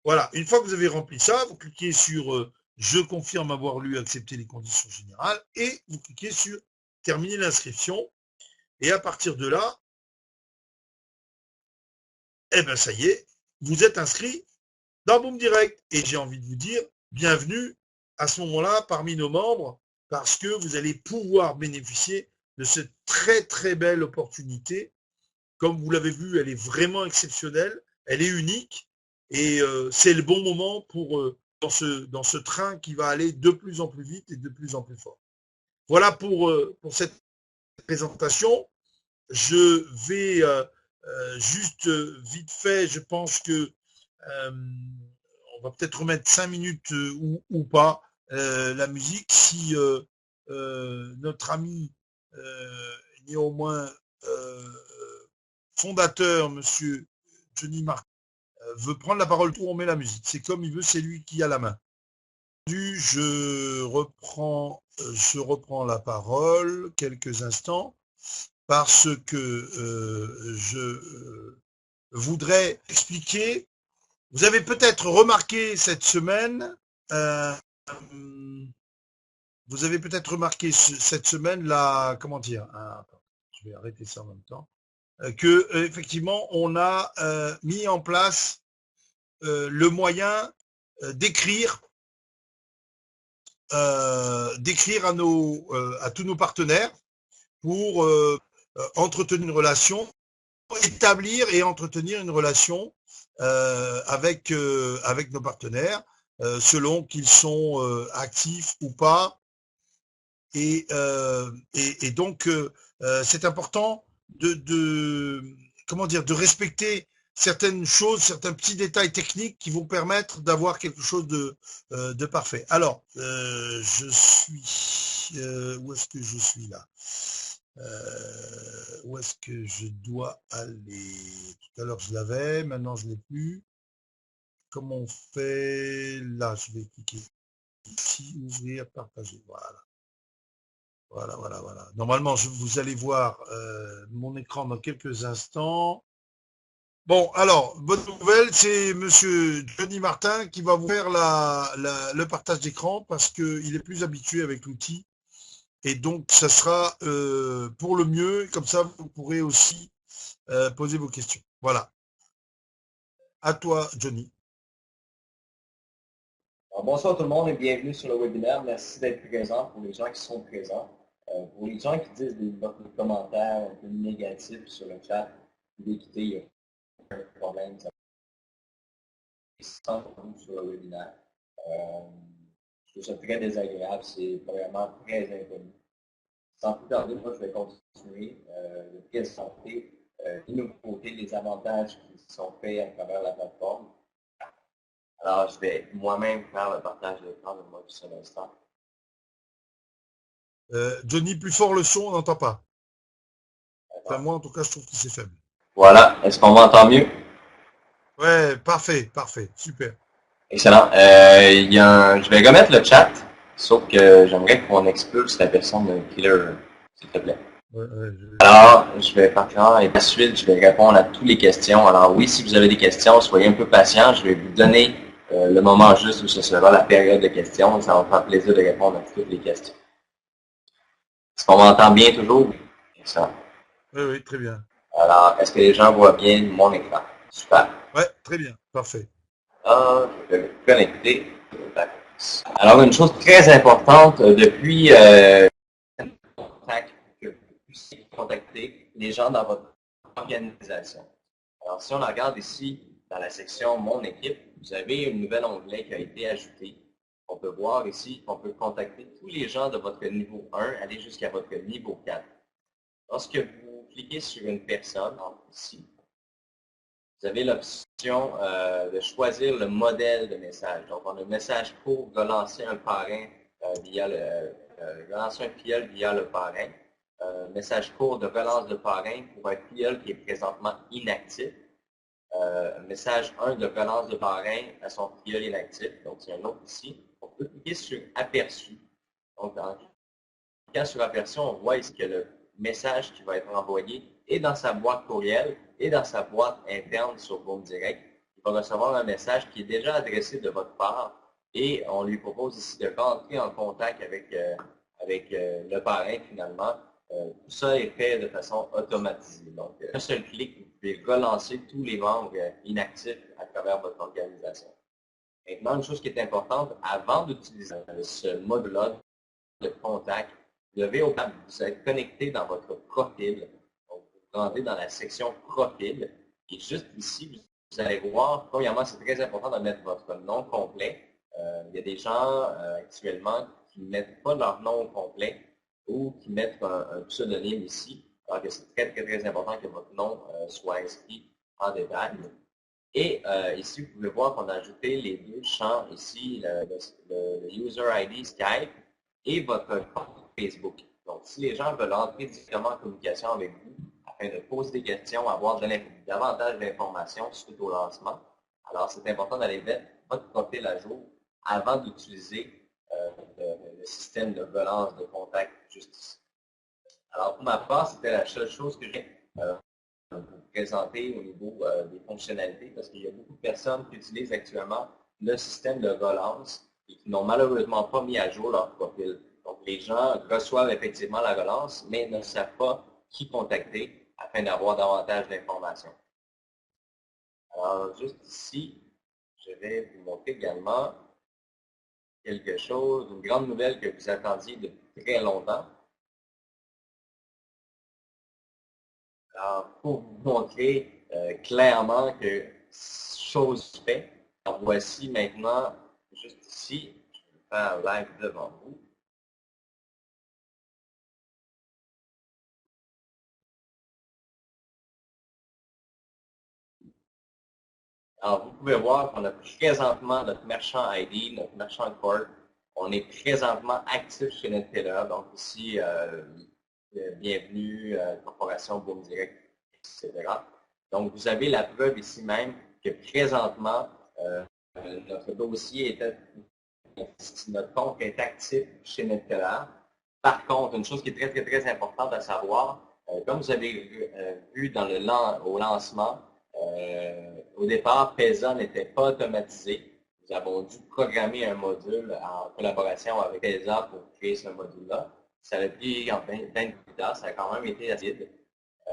Voilà, une fois que vous avez rempli ça, vous cliquez sur je confirme avoir lu et accepter les conditions générales et vous cliquez sur terminer l'inscription. Et à partir de là, eh bien ça y est, vous êtes inscrit dans Boom Direct. Et j'ai envie de vous dire, bienvenue à ce moment-là parmi nos membres, parce que vous allez pouvoir bénéficier de cette très très belle opportunité. Comme vous l'avez vu, elle est vraiment exceptionnelle, elle est unique, et c'est le bon moment pour dans ce train qui va aller de plus en plus vite et de plus en plus fort. Voilà pour cette présentation. Je vais juste vite fait, je pense que on va peut-être remettre 5 minutes ou pas la musique si notre ami néanmoins fondateur, monsieur Johnny Martin, veut prendre la parole pour on met la musique. C'est comme il veut, c'est lui qui a la main. Je reprends la parole quelques instants parce que je voudrais expliquer. Vous avez peut-être remarqué cette semaine, la, comment dire, je vais arrêter ça en même temps, que effectivement on a mis en place le moyen d'écrire à tous nos partenaires pour entretenir une relation, établir et entretenir une relation avec nos partenaires, selon qu'ils sont actifs ou pas. Et donc, c'est important de respecter certaines choses, certains petits détails techniques qui vont permettre d'avoir quelque chose de parfait. Alors, je suis... où est-ce que je suis là? Où est-ce que je dois aller? Tout à l'heure, je l'avais, maintenant, je ne l'ai plus. Comment on fait? Là, je vais cliquer ici, ouvrir, partager. Voilà. Normalement, vous allez voir mon écran dans quelques instants. Bon, alors, bonne nouvelle, c'est monsieur Johnny Martin qui va vous faire le partage d'écran parce qu'il est plus habitué avec l'outil. Et donc, ça sera pour le mieux. Comme ça, vous pourrez aussi poser vos questions. Voilà. À toi, Johnny. Alors, bonsoir tout le monde et bienvenue sur le webinaire. Merci d'être présent pour les gens qui sont présents. Pour les gens qui disent des commentaires un peu négatifs sur le chat, vous pouvez quitter, il n'y a aucun problème. Ça sur le webinaire. Je trouve ça très désagréable, c'est vraiment très inconnu. Sans plus tarder, moi, je vais continuer de présenter les nouveautés, les avantages qui sont faits à travers la plateforme. Alors, je vais moi-même faire le partage d'écran de moi juste un instant. Johnny, plus fort le son, on n'entend pas. Enfin, moi, en tout cas, je trouve que c'est faible. Voilà. Est-ce qu'on m'entend mieux? Ouais, parfait. Super. Excellent. Je vais remettre le chat, sauf que j'aimerais qu'on expulse la personne de Killer, s'il te plaît. Alors, je vais partir et ensuite, je vais répondre à toutes les questions. Alors oui, si vous avez des questions, soyez un peu patient. Je vais vous donner le moment juste où ce sera la période de questions. Ça va me faire plaisir de répondre à toutes les questions. Est-ce qu'on m'entend bien toujours? Ça. Oui, oui, très bien. Alors, est-ce que les gens voient bien mon écran? Super. Ouais, très bien. Parfait. Ah, je vais me connecter. Alors, une chose très importante, depuis contact, que vous puissiez contacter les gens dans votre organisation. Alors, si on la regarde ici, dans la section Mon équipe, vous avez un nouvel onglet qui a été ajouté. On peut voir ici qu'on peut contacter tous les gens de votre niveau 1, aller jusqu'à votre niveau 4. Lorsque vous cliquez sur une personne, ici, vous avez l'option de choisir le modèle de message. Donc, on a un message pour relancer un parrain relancer un filleul via le parrain. Message court de relance de parrain pour un filleul qui est présentement inactif. Message 1 de relance de parrain à son filleul inactif. Donc, c'est un autre ici. On peut cliquer sur aperçu. Donc, en cliquant sur aperçu, on voit ici que le message qui va être envoyé est dans sa boîte courriel et dans sa boîte interne sur Boom Direct. Il va recevoir un message qui est déjà adressé de votre part et on lui propose ici de rentrer en contact avec, le parrain finalement. Tout ça est fait de façon automatisée. Donc, un seul clic, vous pouvez relancer tous les membres inactifs à travers votre organisation. Maintenant, une chose qui est importante, avant d'utiliser ce mode-là de contact, vous devez vous êtes connecté dans votre profil. Donc, vous rentrez dans la section profil. Et juste ici, vous allez voir, premièrement, c'est très important de mettre votre nom complet. Il y a des gens actuellement qui ne mettent pas leur nom complet ou qui mettent un pseudonyme ici, alors que c'est très, très, très important que votre nom soit inscrit en détail. Et ici, vous pouvez voir qu'on a ajouté les deux champs ici, le user ID Skype et votre compte Facebook. Donc, si les gens veulent entrer directement en communication avec vous afin de poser des questions, avoir davantage d'informations suite au lancement, alors c'est important d'aller mettre votre profil à jour avant d'utiliser le système de relance de contact juste ici. Alors, pour ma part, c'était la seule chose que j'ai vous présenter au niveau des fonctionnalités parce qu'il y a beaucoup de personnes qui utilisent actuellement le système de relance et qui n'ont malheureusement pas mis à jour leur profil. Donc, les gens reçoivent effectivement la relance, mais ne savent pas qui contacter afin d'avoir davantage d'informations. Alors, juste ici, je vais vous montrer également quelque chose, une grande nouvelle que vous attendiez depuis très longtemps. Alors, pour vous montrer clairement que chose faite, alors voici maintenant, juste ici, je vais faire un live devant vous. Alors, vous pouvez voir qu'on a présentement notre marchand ID, notre marchand Corp. On est présentement actif chez Nutella. Donc ici, bienvenue, Corporation Boom Direct, etc. Donc, vous avez la preuve ici même que présentement, notre dossier est notre compte est actif chez Nutella. Par contre, une chose qui est très, très, très importante à savoir, comme vous avez vu au lancement, au départ, PESA n'était pas automatisé. Nous avons dû programmer un module en collaboration avec PESA pour créer ce module-là. Ça a pris en 28 heures, ça a quand même été rapide.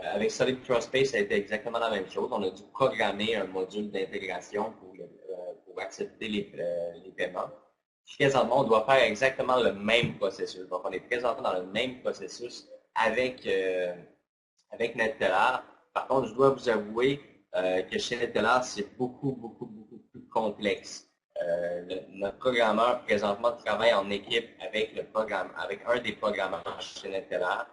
Avec Solid Crosspace, ça a été exactement la même chose. On a dû programmer un module d'intégration pour accepter les paiements. Présentement, on doit faire exactement le même processus. Donc, on est présentement dans le même processus avec, avec NetTeller. Par contre, je dois vous avouer que chez NetTeller, c'est beaucoup, beaucoup, beaucoup plus complexe. Notre programmeur présentement travaille en équipe avec avec un des programmeurs chez NetTeller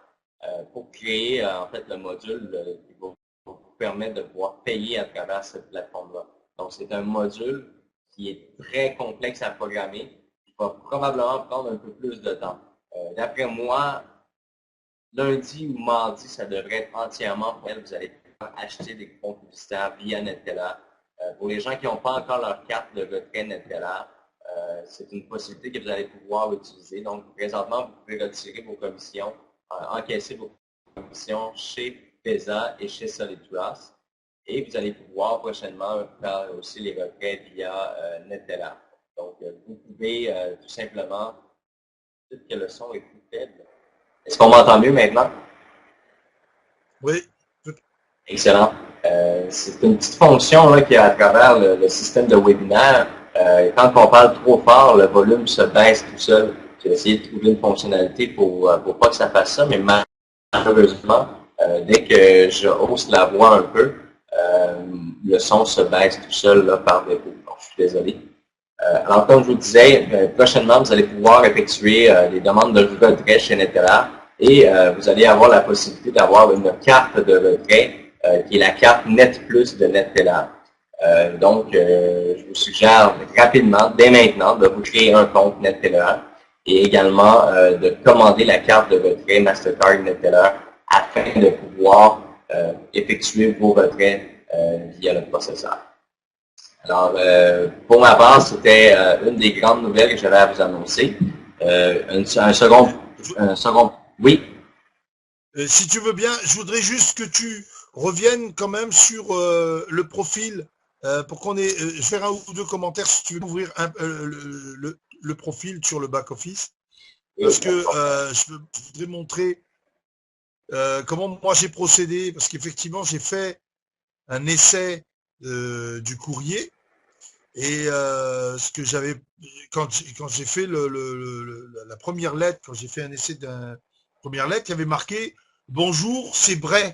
pour créer en fait le module qui va vous permettre de pouvoir payer à travers cette plateforme-là. Donc, c'est un module qui est très complexe à programmer, qui va probablement prendre un peu plus de temps. D'après moi, lundi ou mardi, ça devrait être entièrement fait. Vous allez pouvoir acheter des coupons publicitaires via Nutella. Pour les gens qui n'ont pas encore leur carte de retrait Nutella, c'est une possibilité que vous allez pouvoir utiliser. Donc, présentement, vous pouvez retirer vos commissions, encaisser vos commissions chez PESA et chez SolidPlus. Et vous allez pouvoir prochainement faire aussi les retraits via Nutella. Donc, vous pouvez tout simplement, peut-être que le son est plus faible. Est-ce qu'on m'entend mieux maintenant? Oui. Excellent. C'est une petite fonction là, qui est à travers le système de webinaire. Quand on parle trop fort, le volume se baisse tout seul. J'ai essayé de trouver une fonctionnalité pour pas que ça fasse ça, mais malheureusement, dès que je hausse la voix un peu, le son se baisse tout seul là, par défaut. Donc, je suis désolé. Alors, comme je vous disais, prochainement, vous allez pouvoir effectuer des demandes de retrait chez Neteller et vous allez avoir la possibilité d'avoir une carte de retrait qui est la carte Net Plus de Neteller. Donc, je vous suggère rapidement, dès maintenant, de vous créer un compte Neteller et également de commander la carte de retrait Mastercard Neteller afin de pouvoir effectuer vos retraits via le processeur. Alors, pour ma part, c'était une des grandes nouvelles que j'avais à vous annoncer. Un second, oui. Si tu veux bien, je voudrais juste que tu reviennes quand même sur le profil pour qu'on ait. Je vais faire un ou deux commentaires si tu veux ouvrir le profil sur le back-office. Parce que je voudrais montrer comment moi j'ai procédé. Parce qu'effectivement, j'ai fait un essai du courrier. Et ce que j'avais. Quand j'ai fait la première lettre, quand j'ai fait un essai d'une première lettre, il y avait marqué « Bonjour, c'est Bray ».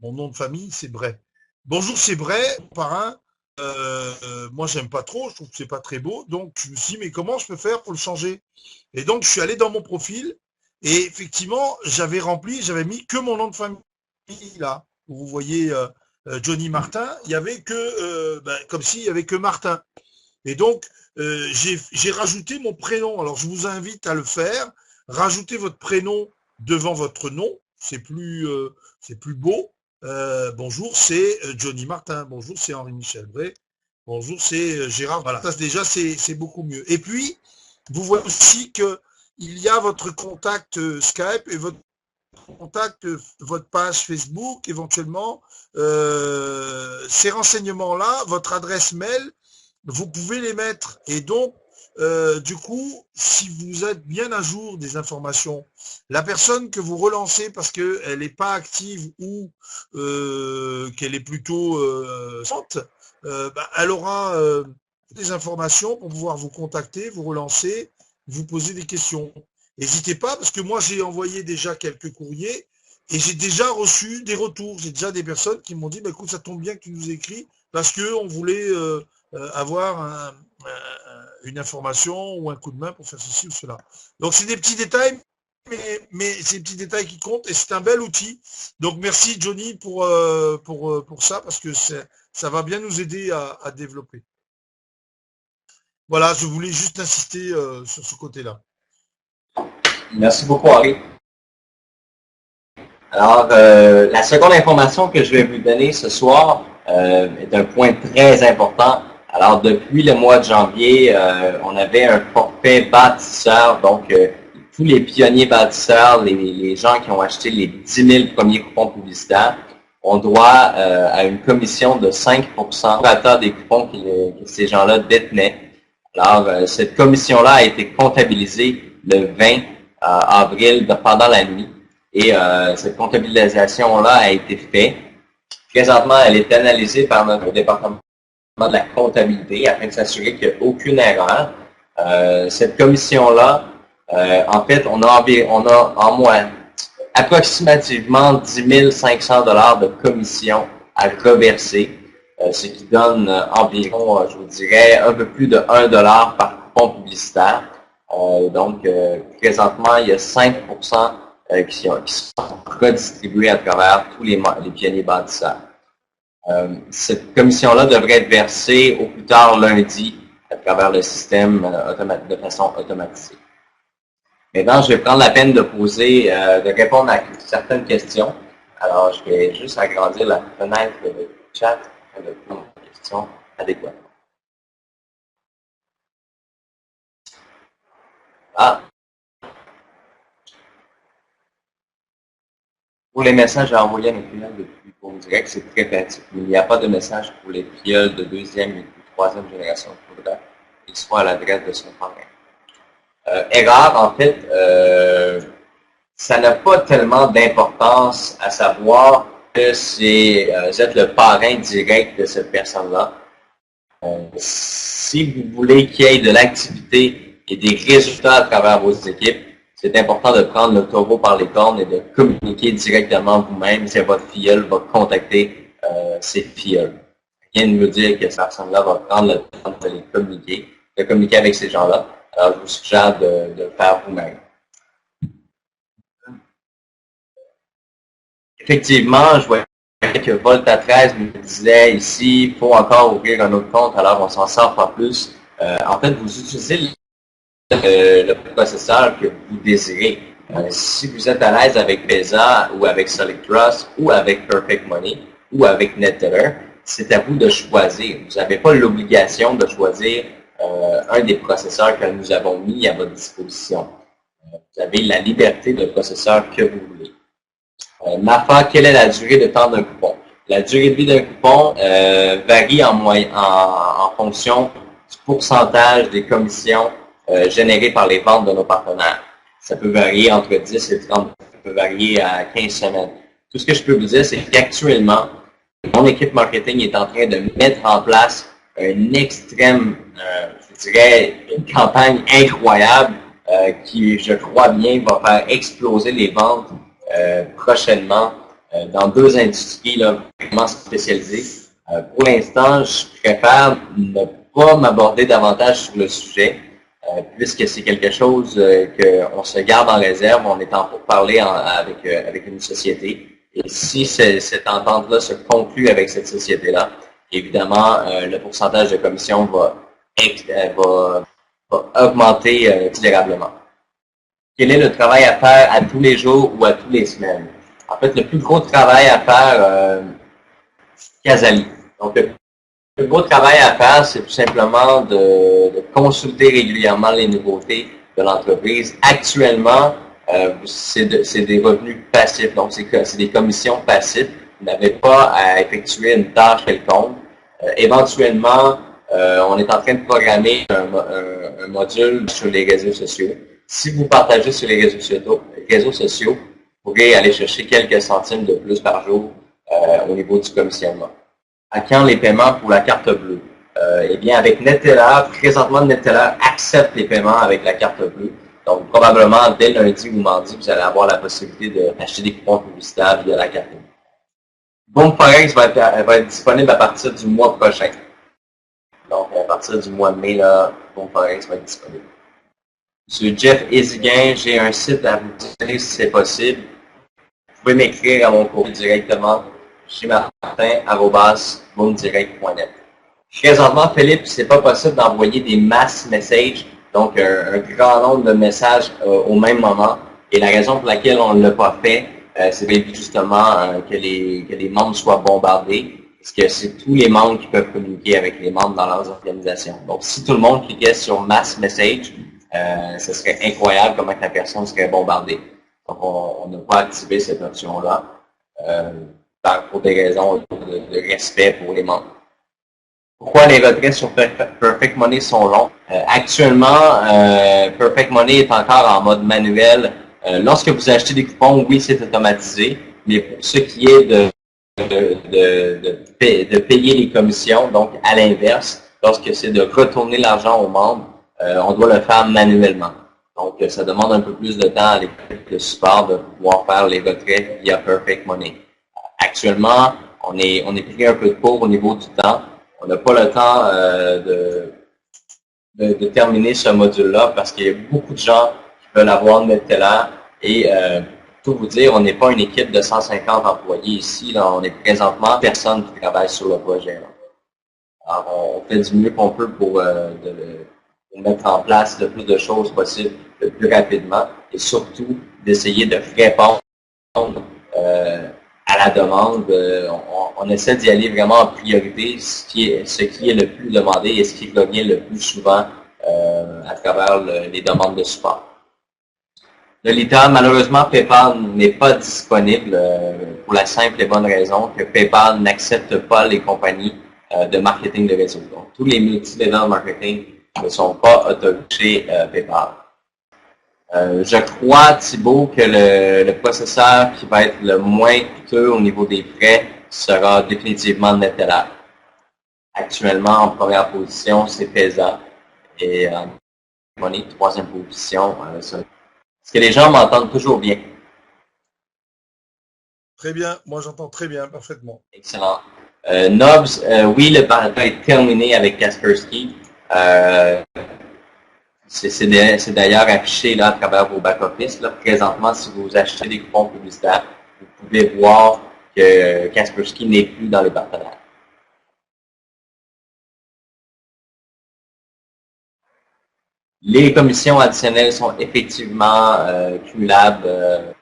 Mon nom de famille, c'est Bray. Bonjour, c'est Bray, parrain. Moi, j'aime pas trop, je trouve que c'est pas très beau. Donc, je me suis dit, mais comment je peux faire pour le changer? Et donc, je suis allé dans mon profil et effectivement, j'avais mis que mon nom de famille là. Vous voyez Johnny Martin, il y avait que, comme s'il y avait que Martin. Et donc, j'ai rajouté mon prénom. Alors, je vous invite à le faire. Rajoutez votre prénom devant votre nom. C'est plus beau. Bonjour, c'est Johnny Martin. Bonjour, c'est Henri-Michel Bray. Bonjour, c'est Gérard. Voilà, ça déjà, c'est beaucoup mieux. Et puis, vous voyez aussi que il y a votre contact Skype et votre contact, votre page Facebook, éventuellement. Ces renseignements-là, votre adresse mail, vous pouvez les mettre. Et donc, du coup, si vous êtes bien à jour des informations, la personne que vous relancez parce qu'elle n'est pas active ou qu'elle est plutôt elle aura des informations pour pouvoir vous contacter, vous relancer, vous poser des questions. N'hésitez pas, parce que moi j'ai envoyé déjà quelques courriers et j'ai déjà reçu des retours. J'ai déjà des personnes qui m'ont dit écoute, ça tombe bien que tu nous écris parce qu'on voulait avoir une information ou un coup de main pour faire ceci ou cela. Donc c'est des petits détails, mais c'est des petits détails qui comptent et c'est un bel outil. Donc merci Johnny pour ça parce que ça va bien nous aider à développer. Voilà, je voulais juste insister sur ce côté-là. Merci beaucoup, Henri. Alors, la seconde information que je vais vous donner ce soir est un point très important. Alors, depuis le mois de janvier, on avait un forfait bâtisseur, donc tous les pionniers bâtisseurs, les gens qui ont acheté les 10 000 premiers coupons publicitaires, on doit à une commission de 5% des coupons que ces gens-là détenaient. Alors, cette commission-là a été comptabilisée le 20 avril pendant la nuit. Et cette comptabilisation-là a été faite. Présentement, elle est analysée par notre département de la comptabilité afin de s'assurer qu'il n'y a aucune erreur. Cette commission-là, en fait, on a en moins approximativement 10 500 $ de commission à reverser, ce qui donne environ, je vous dirais, un peu plus de 1 $ par coupon publicitaire. Donc, présentement, il y a 5% qui sont redistribués à travers tous les pionniers bâtisseurs. Cette commission-là devrait être versée au plus tard lundi à travers le système de façon automatisée. Maintenant, je vais prendre la peine de répondre à certaines questions. Alors, je vais juste agrandir la fenêtre de chat afin de prendre les questions adéquates. Pour les messages à envoyer à mes clients depuis pour direct, c'est très pratique. Il n'y a pas de message pour les filleuls de deuxième et troisième génération. Il faudra qu'ils soient à l'adresse de son parrain. Erreur, en fait, ça n'a pas tellement d'importance à savoir que vous êtes le parrain direct de cette personne-là. Si vous voulez qu'il y ait de l'activité et des résultats à travers vos équipes, c'est important de prendre le taureau par les cornes et de communiquer directement vous-même. Si votre filleul va contacter ses filleuls. Rien ne veut dire que cette personne-là va prendre le temps de les communiquer, de communiquer avec ces gens-là. Alors, je vous suggère de le faire vous-même. Effectivement, je voyais que Volta 13 me disait ici, il faut encore ouvrir un autre compte, alors on s'en sort pas plus. En fait, vous utilisez le processeur que vous désirez. Si vous êtes à l'aise avec Pesa ou avec Solid Trust ou avec Perfect Money ou avec NetTeller, c'est à vous de choisir. Vous n'avez pas l'obligation de choisir un des processeurs que nous avons mis à votre disposition. Vous avez la liberté de processeur que vous voulez. MAFA, quelle est la durée de temps d'un coupon? La durée de vie d'un coupon varie en fonction du pourcentage des commissions générées par les ventes de nos partenaires. Ça peut varier entre 10 et 30, ça peut varier à 15 semaines. Tout ce que je peux vous dire, c'est qu'actuellement, mon équipe marketing est en train de mettre en place une extrême, je dirais, une campagne incroyable qui, je crois bien, va faire exploser les ventes prochainement dans deux industries là, vraiment spécialisées. Pour l'instant, je préfère ne pas m'aborder davantage sur le sujet, puisque c'est quelque chose qu'on se garde en réserve. On est en pourparlers avec une société. Et si cette entente-là se conclut avec cette société-là, évidemment, le pourcentage de commission va augmenter considérablement. Quel est le travail à faire à tous les jours ou à tous les semaines? En fait, le plus gros travail à faire, Casali. Donc, le plus gros travail à faire, c'est tout simplement de consulter régulièrement les nouveautés de l'entreprise. Actuellement, c'est des revenus passifs, donc c'est des commissions passives. Vous n'avez pas à effectuer une tâche quelconque. Éventuellement, on est en train de programmer un module sur les réseaux sociaux. Si vous partagez sur les réseaux sociaux, vous pourrez aller chercher quelques centimes de plus par jour au niveau du commissionnement. À quand les paiements pour la carte bleue? Eh bien, avec NetTeller, présentement, NetTeller accepte les paiements avec la carte bleue. Donc, probablement, dès lundi ou mardi, vous allez avoir la possibilité d'acheter des coupons publicitaires via la carte bleue. Boom Forex va être disponible à partir du mois prochain. Donc, à partir du mois de mai, là, Boom Forex va être disponible. Monsieur Jeff Eziguin, j'ai un site à vous dire si c'est possible. Vous pouvez m'écrire à mon courrier directement chez martin@boomdirect.net. Présentement, Philippe, c'est pas possible d'envoyer des mass messages, donc un grand nombre de messages au même moment. Et la raison pour laquelle on ne l'a pas fait, c'est justement que les membres soient bombardés, parce que c'est tous les membres qui peuvent communiquer avec les membres dans leurs organisations. Donc, si tout le monde cliquait sur mass message, ce serait incroyable comment la personne serait bombardée. Donc, on n'a pas activé cette option-là pour des raisons de respect pour les membres. Pourquoi les retraits sur Perfect Money sont longs? Actuellement, Perfect Money est encore en mode manuel. Lorsque vous achetez des coupons, oui, c'est automatisé, mais pour ce qui est de payer les commissions, donc à l'inverse, lorsque c'est de retourner l'argent aux membres, on doit le faire manuellement. Donc, ça demande un peu plus de temps à l'équipe de support de pouvoir faire les retraits via Perfect Money. Actuellement, on est pris un peu de court au niveau du temps. On n'a pas le temps de terminer ce module-là parce qu'il y a beaucoup de gens qui veulent avoir NetTeller et pour tout vous dire, on n'est pas une équipe de 150 employés ici. Là, on est présentement personne qui travaille sur le projet. Là. Alors, on fait du mieux qu'on peut pour mettre en place le plus de choses possible le plus rapidement et surtout d'essayer de répondre à la demande. On essaie d'y aller vraiment en priorité, ce qui est le plus demandé et ce qui revient le plus souvent à travers les demandes de support. Lolita, malheureusement, PayPal n'est pas disponible pour la simple et bonne raison que PayPal n'accepte pas les compagnies de marketing de réseau. Donc, tous les multi-level marketing ne sont pas autorisés chez PayPal. Je crois, Thibaut, que le processeur qui va être le moins coûteux au niveau des frais sera définitivement Neteller. Actuellement, en première position, c'est PESA. Et en troisième position, est-ce que les gens m'entendent toujours bien? Très bien, moi j'entends très bien, parfaitement. Excellent. Nobs, oui, le partenariat est terminé avec Kaspersky. C'est d'ailleurs affiché là, à travers vos back-office. Présentement, si vous achetez des coupons publicitaires, vous pouvez voir que Kaspersky n'est plus dans les partenaires. Les commissions additionnelles sont effectivement cumulables.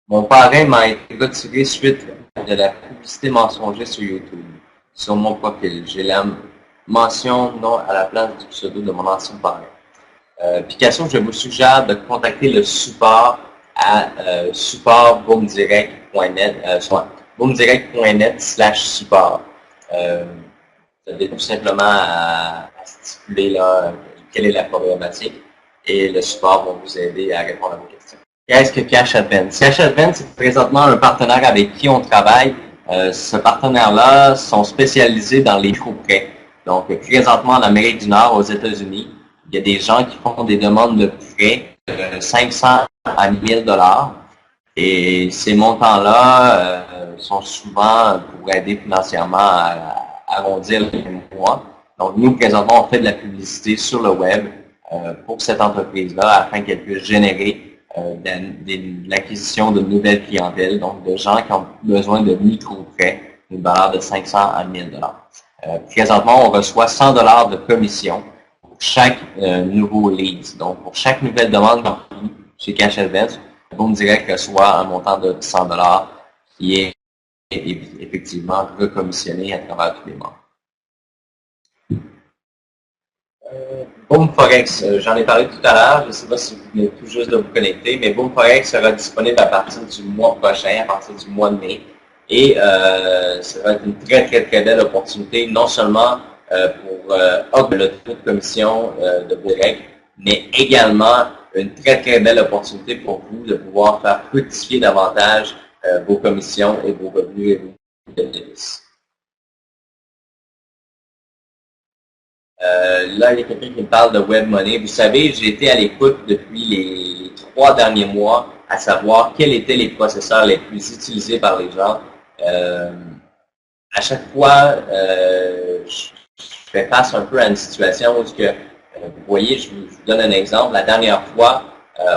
Mon parrain m'a été retiré suite de la publicité mensongère sur YouTube. Sur mon profil, j'ai la mention non à la place du pseudo de mon ancien parrain. Picasso, je vous suggère de contacter le support à supportboomdirect.net boomdirect.net/support. Vous avez tout simplement à stipuler là, quelle est la problématique et le support va vous aider à répondre à vos questions. Qu'est-ce que Cash Advance? Cash Advance, c'est présentement un partenaire avec qui on travaille. Ce partenaire-là sont spécialisés dans les micro-prêts. Donc, présentement en Amérique du Nord, aux États-Unis, il y a des gens qui font des demandes de prêts de 500 à 1000 dollars. Et ces montants-là sont souvent pour aider financièrement à arrondir les mois. Donc, nous, présentement, on fait de la publicité sur le web pour cette entreprise-là afin qu'elle puisse générer de l'acquisition de nouvelles clientèles, donc de gens qui ont besoin de micro-prêts, une valeur de 500 à 1000 dollars. Présentement, on reçoit 100 dollars de commission pour chaque nouveau lead. Donc, pour chaque nouvelle demande chez Cash Advance, Boomdirect reçoit un montant de 100 dollars qui est effectivement recommissionné à travers tous les membres. Boom Forex, j'en ai parlé tout à l'heure, je ne sais pas si vous venez tout juste de vous connecter, mais Boom Forex sera disponible à partir du mois prochain, à partir du mois de mai. Et ça va être une très, très, très belle opportunité, non seulement pour augmenter le taux de commission de Boomdirect, mais également une très, très belle opportunité pour vous de pouvoir faire fructifier davantage vos commissions et vos revenus et vos bénéfices. Là, il y a quelqu'un qui me parle de Web Money. Vous savez, j'ai été à l'écoute depuis les 3 derniers mois à savoir quels étaient les processeurs les plus utilisés par les gens. À chaque fois, je fais face un peu à une situation où, vous voyez, je vous donne un exemple. La dernière fois,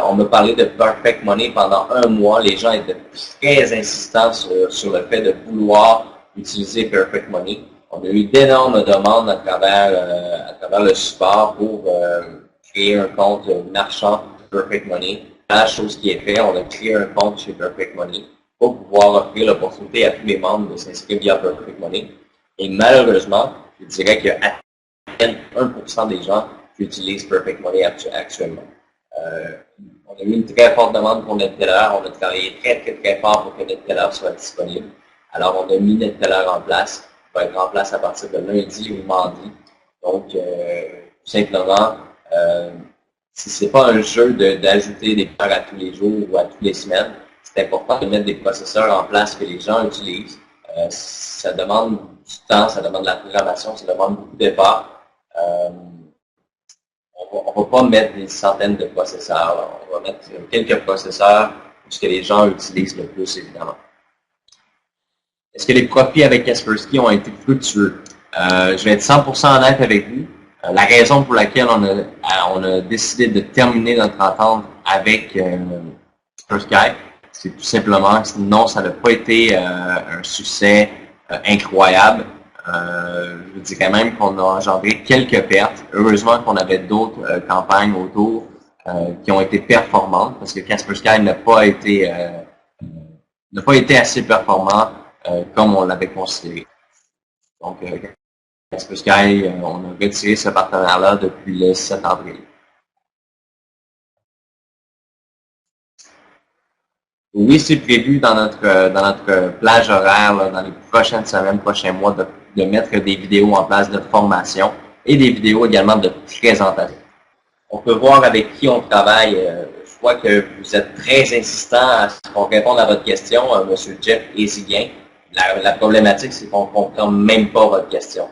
on me parlait de Perfect Money pendant un mois. Les gens étaient très insistants sur le fait de vouloir utiliser Perfect Money. On a eu d'énormes demandes à travers le support pour créer un compte marchand Perfect Money. La chose qui est faite, on a créé un compte chez Perfect Money pour pouvoir offrir l'opportunité à tous les membres de s'inscrire via Perfect Money. Et malheureusement, je dirais qu'il y a à peine 1% des gens qui utilisent Perfect Money actuellement. On a eu une très forte demande pour NetTeller. On a travaillé très, très, très fort pour que NetTeller soit disponible. Alors, on a mis NetTeller en place. Il va être en place à partir de lundi ou mardi. Donc, tout simplement, si ce n'est pas un jeu d'ajouter des paires à tous les jours ou à toutes les semaines, c'est important de mettre des processeurs en place que les gens utilisent. Ça demande du temps, ça demande de la programmation, ça demande beaucoup d'efforts. On ne va pas mettre des centaines de processeurs. On va mettre quelques processeurs, ce que les gens utilisent le plus, évidemment. Est-ce que les profits avec Kaspersky ont été fructueux? Je vais être 100% honnête avec vous. La raison pour laquelle on a décidé de terminer notre entente avec Kaspersky, c'est tout simplement que non, ça n'a pas été un succès incroyable. Je vous dirais même qu'on a engendré quelques pertes. Heureusement qu'on avait d'autres campagnes autour qui ont été performantes parce que Kaspersky n'a pas été assez performant comme on l'avait considéré. Donc, Kaspersky, on a retiré ce partenaire-là depuis le 7 avril. Oui, c'est prévu dans notre plage horaire, là, dans les prochaines semaines, prochains mois, de mettre des vidéos en place de formation et des vidéos également de présentation. On peut voir avec qui on travaille. Je vois que vous êtes très insistant à ce qu'on réponde à votre question, M. Jeff Héziguin. La problématique, c'est qu'on ne comprend même pas votre question.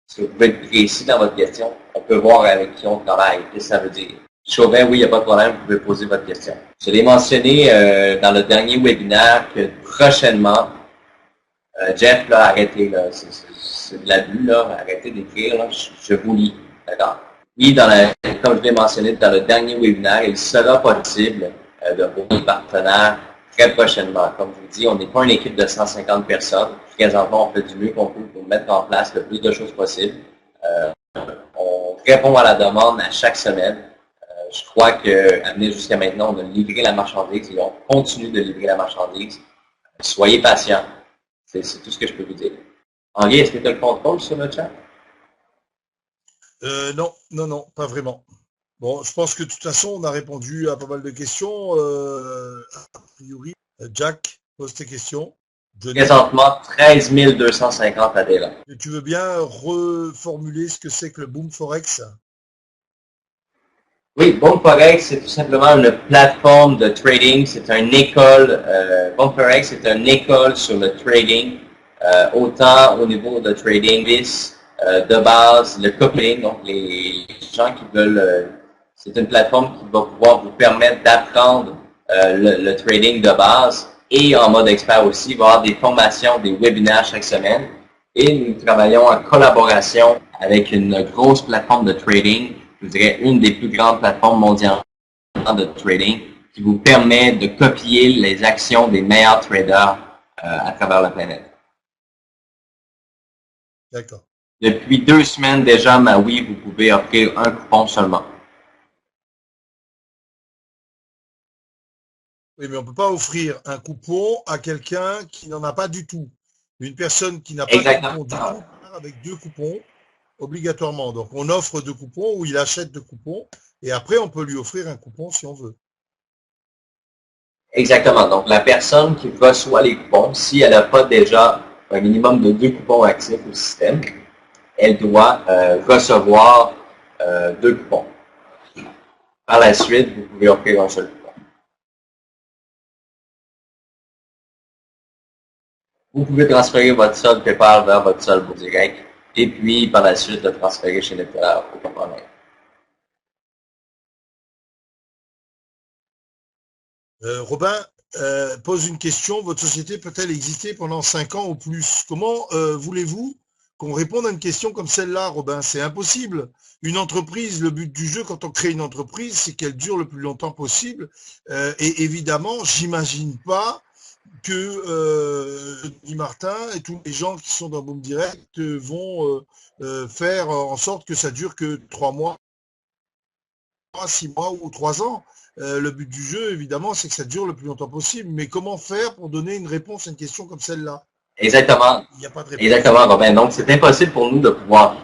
Est-ce que vous pouvez être précis dans votre question? On peut voir avec qui on travaille. Qu'est-ce que ça veut dire? Chauvin, oui, il n'y a pas de problème, vous pouvez poser votre question. Je l'ai mentionné dans le dernier webinaire que prochainement, Jeff, là, arrêtez, là, c'est de l'abus, là, arrêtez d'écrire, là, je vous lis, d'accord? Oui, comme je l'ai mentionné dans le dernier webinaire, il sera possible de voir des partenaires très prochainement. Comme je vous dis, on n'est pas une équipe de 150 personnes. Présentement, on fait du mieux qu'on peut pour mettre en place le plus de choses possible. On répond à la demande à chaque semaine. Je crois qu'amené jusqu'à maintenant, on a livré la marchandise et on continue de livrer la marchandise. Soyez patients. C'est tout ce que je peux vous dire. Henri, est-ce que tu as le contrôle sur le chat? Non, pas vraiment. Bon, je pense que de toute façon, on a répondu à pas mal de questions. A priori, Jack, pose tes questions. Présentement, 13 250 adhérents. Tu veux bien reformuler ce que c'est que le Boom Forex? Oui, Boom Forex, c'est tout simplement une plateforme de trading. C'est une école. Boom Forex, c'est une école sur le trading, autant au niveau de trading, de base, le coupling, donc les gens qui veulent. C'est une plateforme qui va pouvoir vous permettre d'apprendre le trading de base et en mode expert aussi. Il va y avoir des formations, des webinaires chaque semaine. Et nous travaillons en collaboration avec une grosse plateforme de trading, je dirais une des plus grandes plateformes mondiales de trading, qui vous permet de copier les actions des meilleurs traders à travers la planète. D'accord. Depuis 2 semaines déjà, oui, vous pouvez offrir un coupon seulement. Oui, mais on ne peut pas offrir un coupon à quelqu'un qui n'en a pas du tout. Une personne qui n'a pas de coupon du tout, avec 2 coupons, obligatoirement. Donc, on offre 2 coupons ou il achète 2 coupons et après, on peut lui offrir un coupon si on veut. Exactement. Donc, la personne qui reçoit les coupons, si elle n'a pas déjà un minimum de 2 coupons actifs au système, elle doit recevoir 2 coupons. Par la suite, vous pouvez offrir un seul coupon. Vous pouvez transférer votre solde PayPal vers votre solde direct et puis par la suite le transférer chez Netflix. Aucun problème. Robin pose une question. Votre société peut-elle exister pendant 5 ans ou plus? Comment voulez-vous qu'on réponde à une question comme celle-là, Robin? C'est impossible. Une entreprise, le but du jeu quand on crée une entreprise, c'est qu'elle dure le plus longtemps possible. Et évidemment, j'imagine pas que Denis Martin et tous les gens qui sont dans Boom Direct vont faire en sorte que ça dure que 3 mois, 6 mois ou 3 ans. Le but du jeu, évidemment, c'est que ça dure le plus longtemps possible. Mais comment faire pour donner une réponse à une question comme celle-là? Exactement. Il n'y a pas de réponse. Exactement, Robin. Donc, c'est impossible pour nous de pouvoir...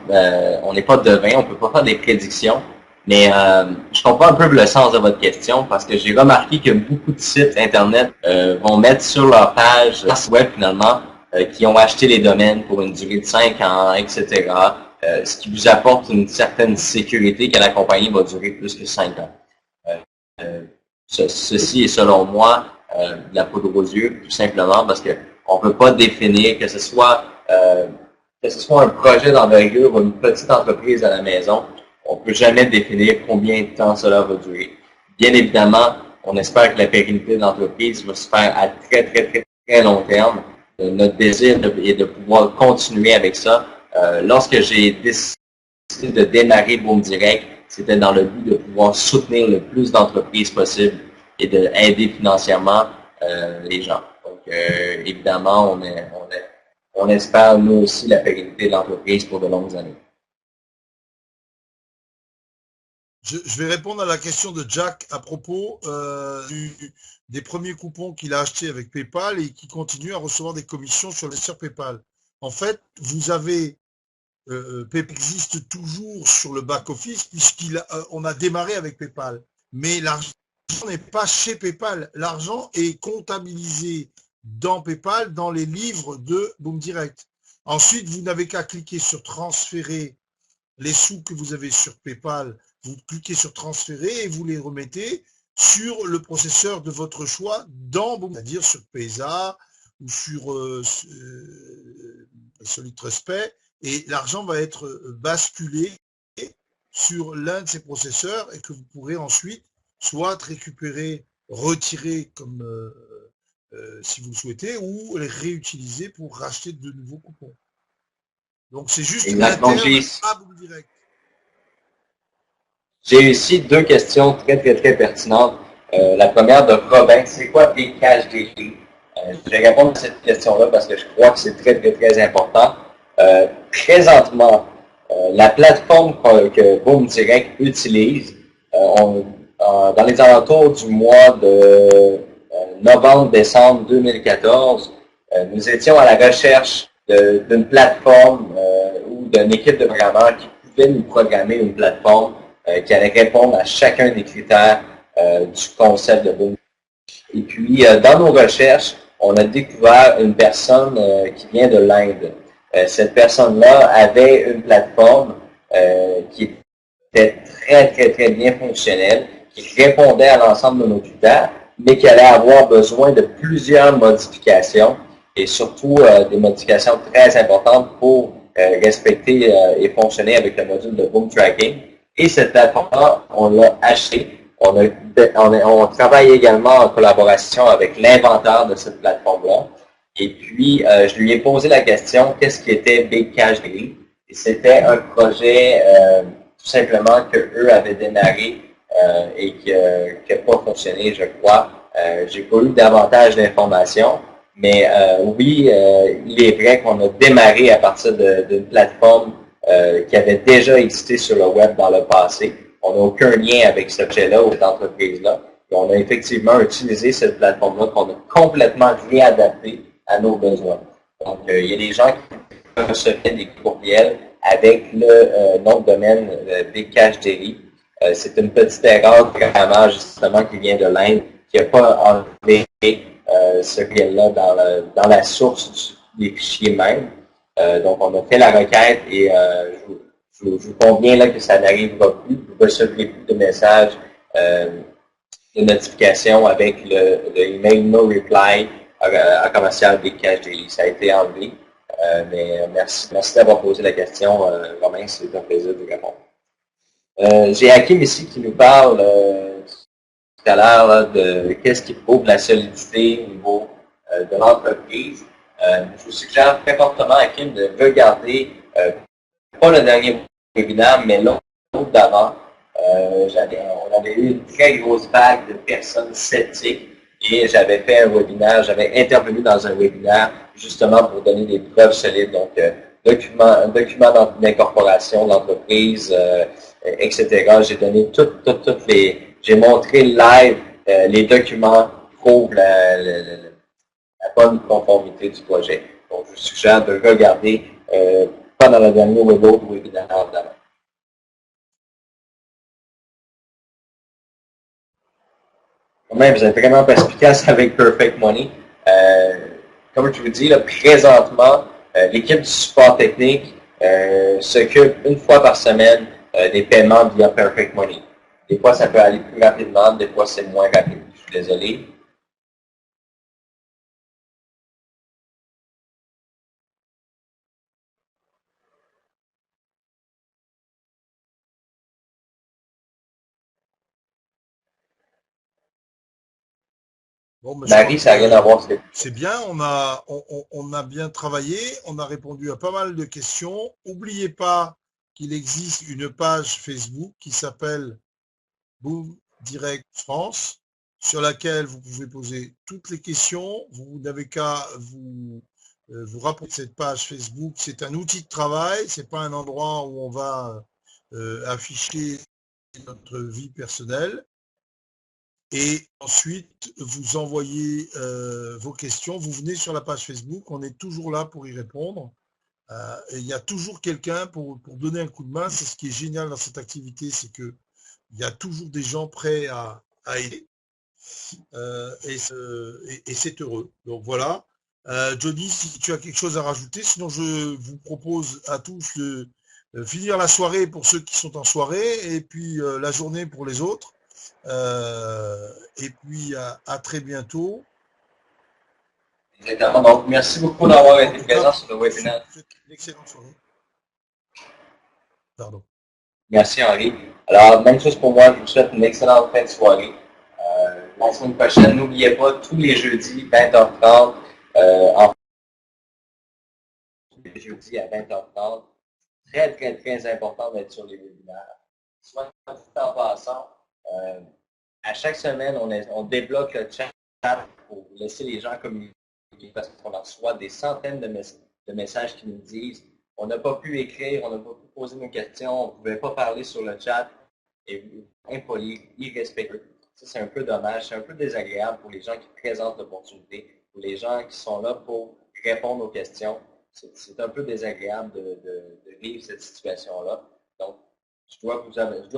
on n'est pas devin, on ne peut pas faire des prédictions. Mais je comprends un peu le sens de votre question parce que j'ai remarqué que beaucoup de sites Internet vont mettre sur leur page web, finalement, qui ont acheté les domaines pour une durée de 5 ans, etc. Ce qui vous apporte une certaine sécurité que la compagnie va durer plus que 5 ans. Ceci est, selon moi, de la poudre aux yeux, tout simplement parce qu'on ne peut pas définir que ce soit un projet d'envergure ou une petite entreprise à la maison. On ne peut jamais définir combien de temps cela va durer. Bien évidemment, on espère que la pérennité de l'entreprise va se faire à très, très, très, très long terme. Notre désir est de pouvoir continuer avec ça. Lorsque j'ai décidé de démarrer Boom Direct, c'était dans le but de pouvoir soutenir le plus d'entreprises possible et d'aider financièrement les gens. Donc, évidemment, on espère, nous aussi, la pérennité de l'entreprise pour de longues années. Je vais répondre à la question de Jack à propos des premiers coupons qu'il a achetés avec PayPal et qui continue à recevoir des commissions sur les sur PayPal. En fait, vous avez PayPal existe toujours sur le back-office puisqu'on a démarré avec PayPal. Mais l'argent n'est pas chez PayPal. L'argent est comptabilisé dans PayPal, dans les livres de Boom Direct. Ensuite, vous n'avez qu'à cliquer sur transférer les sous que vous avez sur PayPal. Vous cliquez sur transférer et vous les remettez sur le processeur de votre choix dans Boom, c'est-à-dire sur Paysa ou sur Solid Trust Pay, et l'argent va être basculé sur l'un de ces processeurs et que vous pourrez ensuite soit récupérer, retirer comme si vous le souhaitez, ou les réutiliser pour racheter de nouveaux coupons. Donc c'est juste Exactement. interne à Boom Direct. J'ai ici deux questions très pertinentes. La première de Robin, c'est quoi Bcash Daily? Je vais répondre à cette question-là parce que je crois que c'est très important. Présentement, la plateforme que Boom Direct utilise, dans les alentours du mois de novembre-décembre 2014, nous étions à la recherche d'une plateforme ou d'une équipe de programmeurs qui pouvait nous programmer une plateforme qui allait répondre à chacun des critères du concept de Boom. Et puis, dans nos recherches, on a découvert une personne qui vient de l'Inde. Cette personne-là avait une plateforme qui était très bien fonctionnelle, qui répondait à l'ensemble de nos critères, mais qui allait avoir besoin de plusieurs modifications et surtout des modifications très importantes pour respecter et fonctionner avec le module de Boom Tracking. Et cette plateforme-là, on l'a achetée. On travaille également en collaboration avec l'inventeur de cette plateforme-là. Et puis, je lui ai posé la question, qu'est-ce qui était Bcash Daily? Et c'était un projet tout simplement qu'eux avaient démarré et qui n'a pas fonctionné, je crois. J'ai pas eu davantage d'informations, mais oui, il est vrai qu'on a démarré à partir d'une plateforme qui avait déjà existé sur le web dans le passé. On n'a aucun lien avec ce projet-là ou cette entreprise-là. Et on a effectivement utilisé cette plateforme-là qu'on a complètement réadaptée à nos besoins. Donc, il y a des gens qui recevaient des courriels avec le nom de domaine Bcash Daily. C'est une petite erreur de grammage, justement, qui vient de l'Inde, qui n'a pas enlevé ce courriel-là dans la source des fichiers même. Donc, on a fait la requête et je vous conviens là que ça n'arrivera plus. Vous recevrez plus de messages de notification avec le email no reply à commercial Bcash Daily. Ça a été enlevé. Mais merci d'avoir posé la question, Romain. C'est un plaisir de répondre. J'ai Hakim ici qui nous parle tout à l'heure de qu'est-ce qui prouve la solidité au niveau de l'entreprise. Je vous suggère très fortement, Hakim, de regarder pas le dernier webinaire, mais l'autre d'avant. On avait eu une très grosse vague de personnes sceptiques et j'avais fait un webinaire, j'avais intervenu dans un webinaire justement pour donner des preuves solides. Donc, un document d'incorporation de l'entreprise, etc. J'ai donné toutes les... J'ai montré live les documents qui prouvent la bonne conformité du projet. Donc, je vous suggère de regarder pas dans le dernier webinaire d'avant. Même, vous êtes vraiment perspicace avec Perfect Money. Comme je vous dis, là, présentement, l'équipe du support technique s'occupe une fois par semaine des paiements via Perfect Money. Des fois, ça peut aller plus rapidement, des fois, c'est moins rapide. Je suis désolé. Bon, Marie, ça n'a rien à voir. C'est bien, on a bien travaillé, on a répondu à pas mal de questions. N'oubliez pas qu'il existe une page Facebook qui s'appelle Boom Direct France, sur laquelle vous pouvez poser toutes les questions. Vous n'avez qu'à vous rapporter cette page Facebook. C'est un outil de travail, c'est pas un endroit où on va afficher notre vie personnelle. Et ensuite, vous envoyez vos questions. Vous venez sur la page Facebook. On est toujours là pour y répondre. Et il y a toujours quelqu'un pour donner un coup de main. C'est ce qui est génial dans cette activité, c'est que il y a toujours des gens prêts à aider. Et c'est heureux. Donc voilà. Johnny, si tu as quelque chose à rajouter, sinon je vous propose à tous de finir la soirée pour ceux qui sont en soirée et puis la journée pour les autres. Et puis à très bientôt. Exactement. Donc, merci beaucoup d'avoir En été tout cas, présent sur le je vous webinaire. souhaite une excellente soirée. Pardon. Merci Henri. Alors, même chose pour moi, je vous souhaite une excellente fin de soirée. La semaine prochaine, n'oubliez pas, tous les jeudis, 20h30, en tous les jeudis à 20h30, très, très, très important d'être sur les webinaires. Soit tout en passant, à chaque semaine, on débloque le chat pour laisser les gens communiquer parce qu'on reçoit des centaines de messages qui nous disent on n'a pas pu écrire, on n'a pas pu poser nos questions, on ne pouvait pas parler sur le chat, et impoli, irrespectueux. Ça, c'est un peu dommage, c'est un peu désagréable pour les gens qui présentent l'opportunité, pour les gens qui sont là pour répondre aux questions. C'est un peu désagréable de vivre cette situation-là. Donc, je dois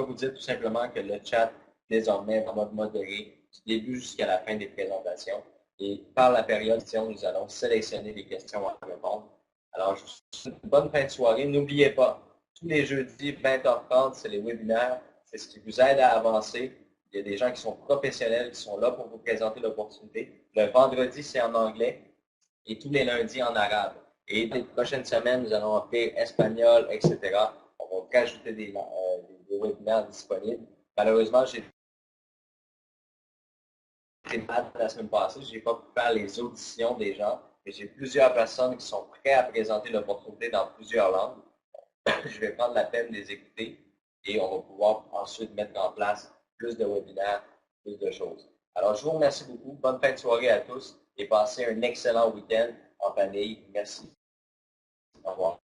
vous dire tout simplement que le chat, désormais, est en mode modéré, du début jusqu'à la fin des présentations. Et par la période, nous allons sélectionner les questions à répondre. Alors, je vous souhaite une bonne fin de soirée. N'oubliez pas, tous les jeudis, 20h30, c'est les webinaires. C'est ce qui vous aide à avancer. Il y a des gens qui sont professionnels, qui sont là pour vous présenter l'opportunité. Le vendredi, c'est en anglais et tous les lundis en arabe. Et dans les prochaines semaines, nous allons offrir espagnol, etc. On va rajouter des webinaires disponibles. Malheureusement, j'ai été malade la semaine passée. Je n'ai pas pu faire les auditions des gens, mais j'ai plusieurs personnes qui sont prêtes à présenter l'opportunité dans plusieurs langues. Je vais prendre la peine de les écouter et on va pouvoir ensuite mettre en place plus de webinaires, plus de choses. Alors, je vous remercie beaucoup. Bonne fin de soirée à tous et passez un excellent week-end en famille. Merci. Au revoir.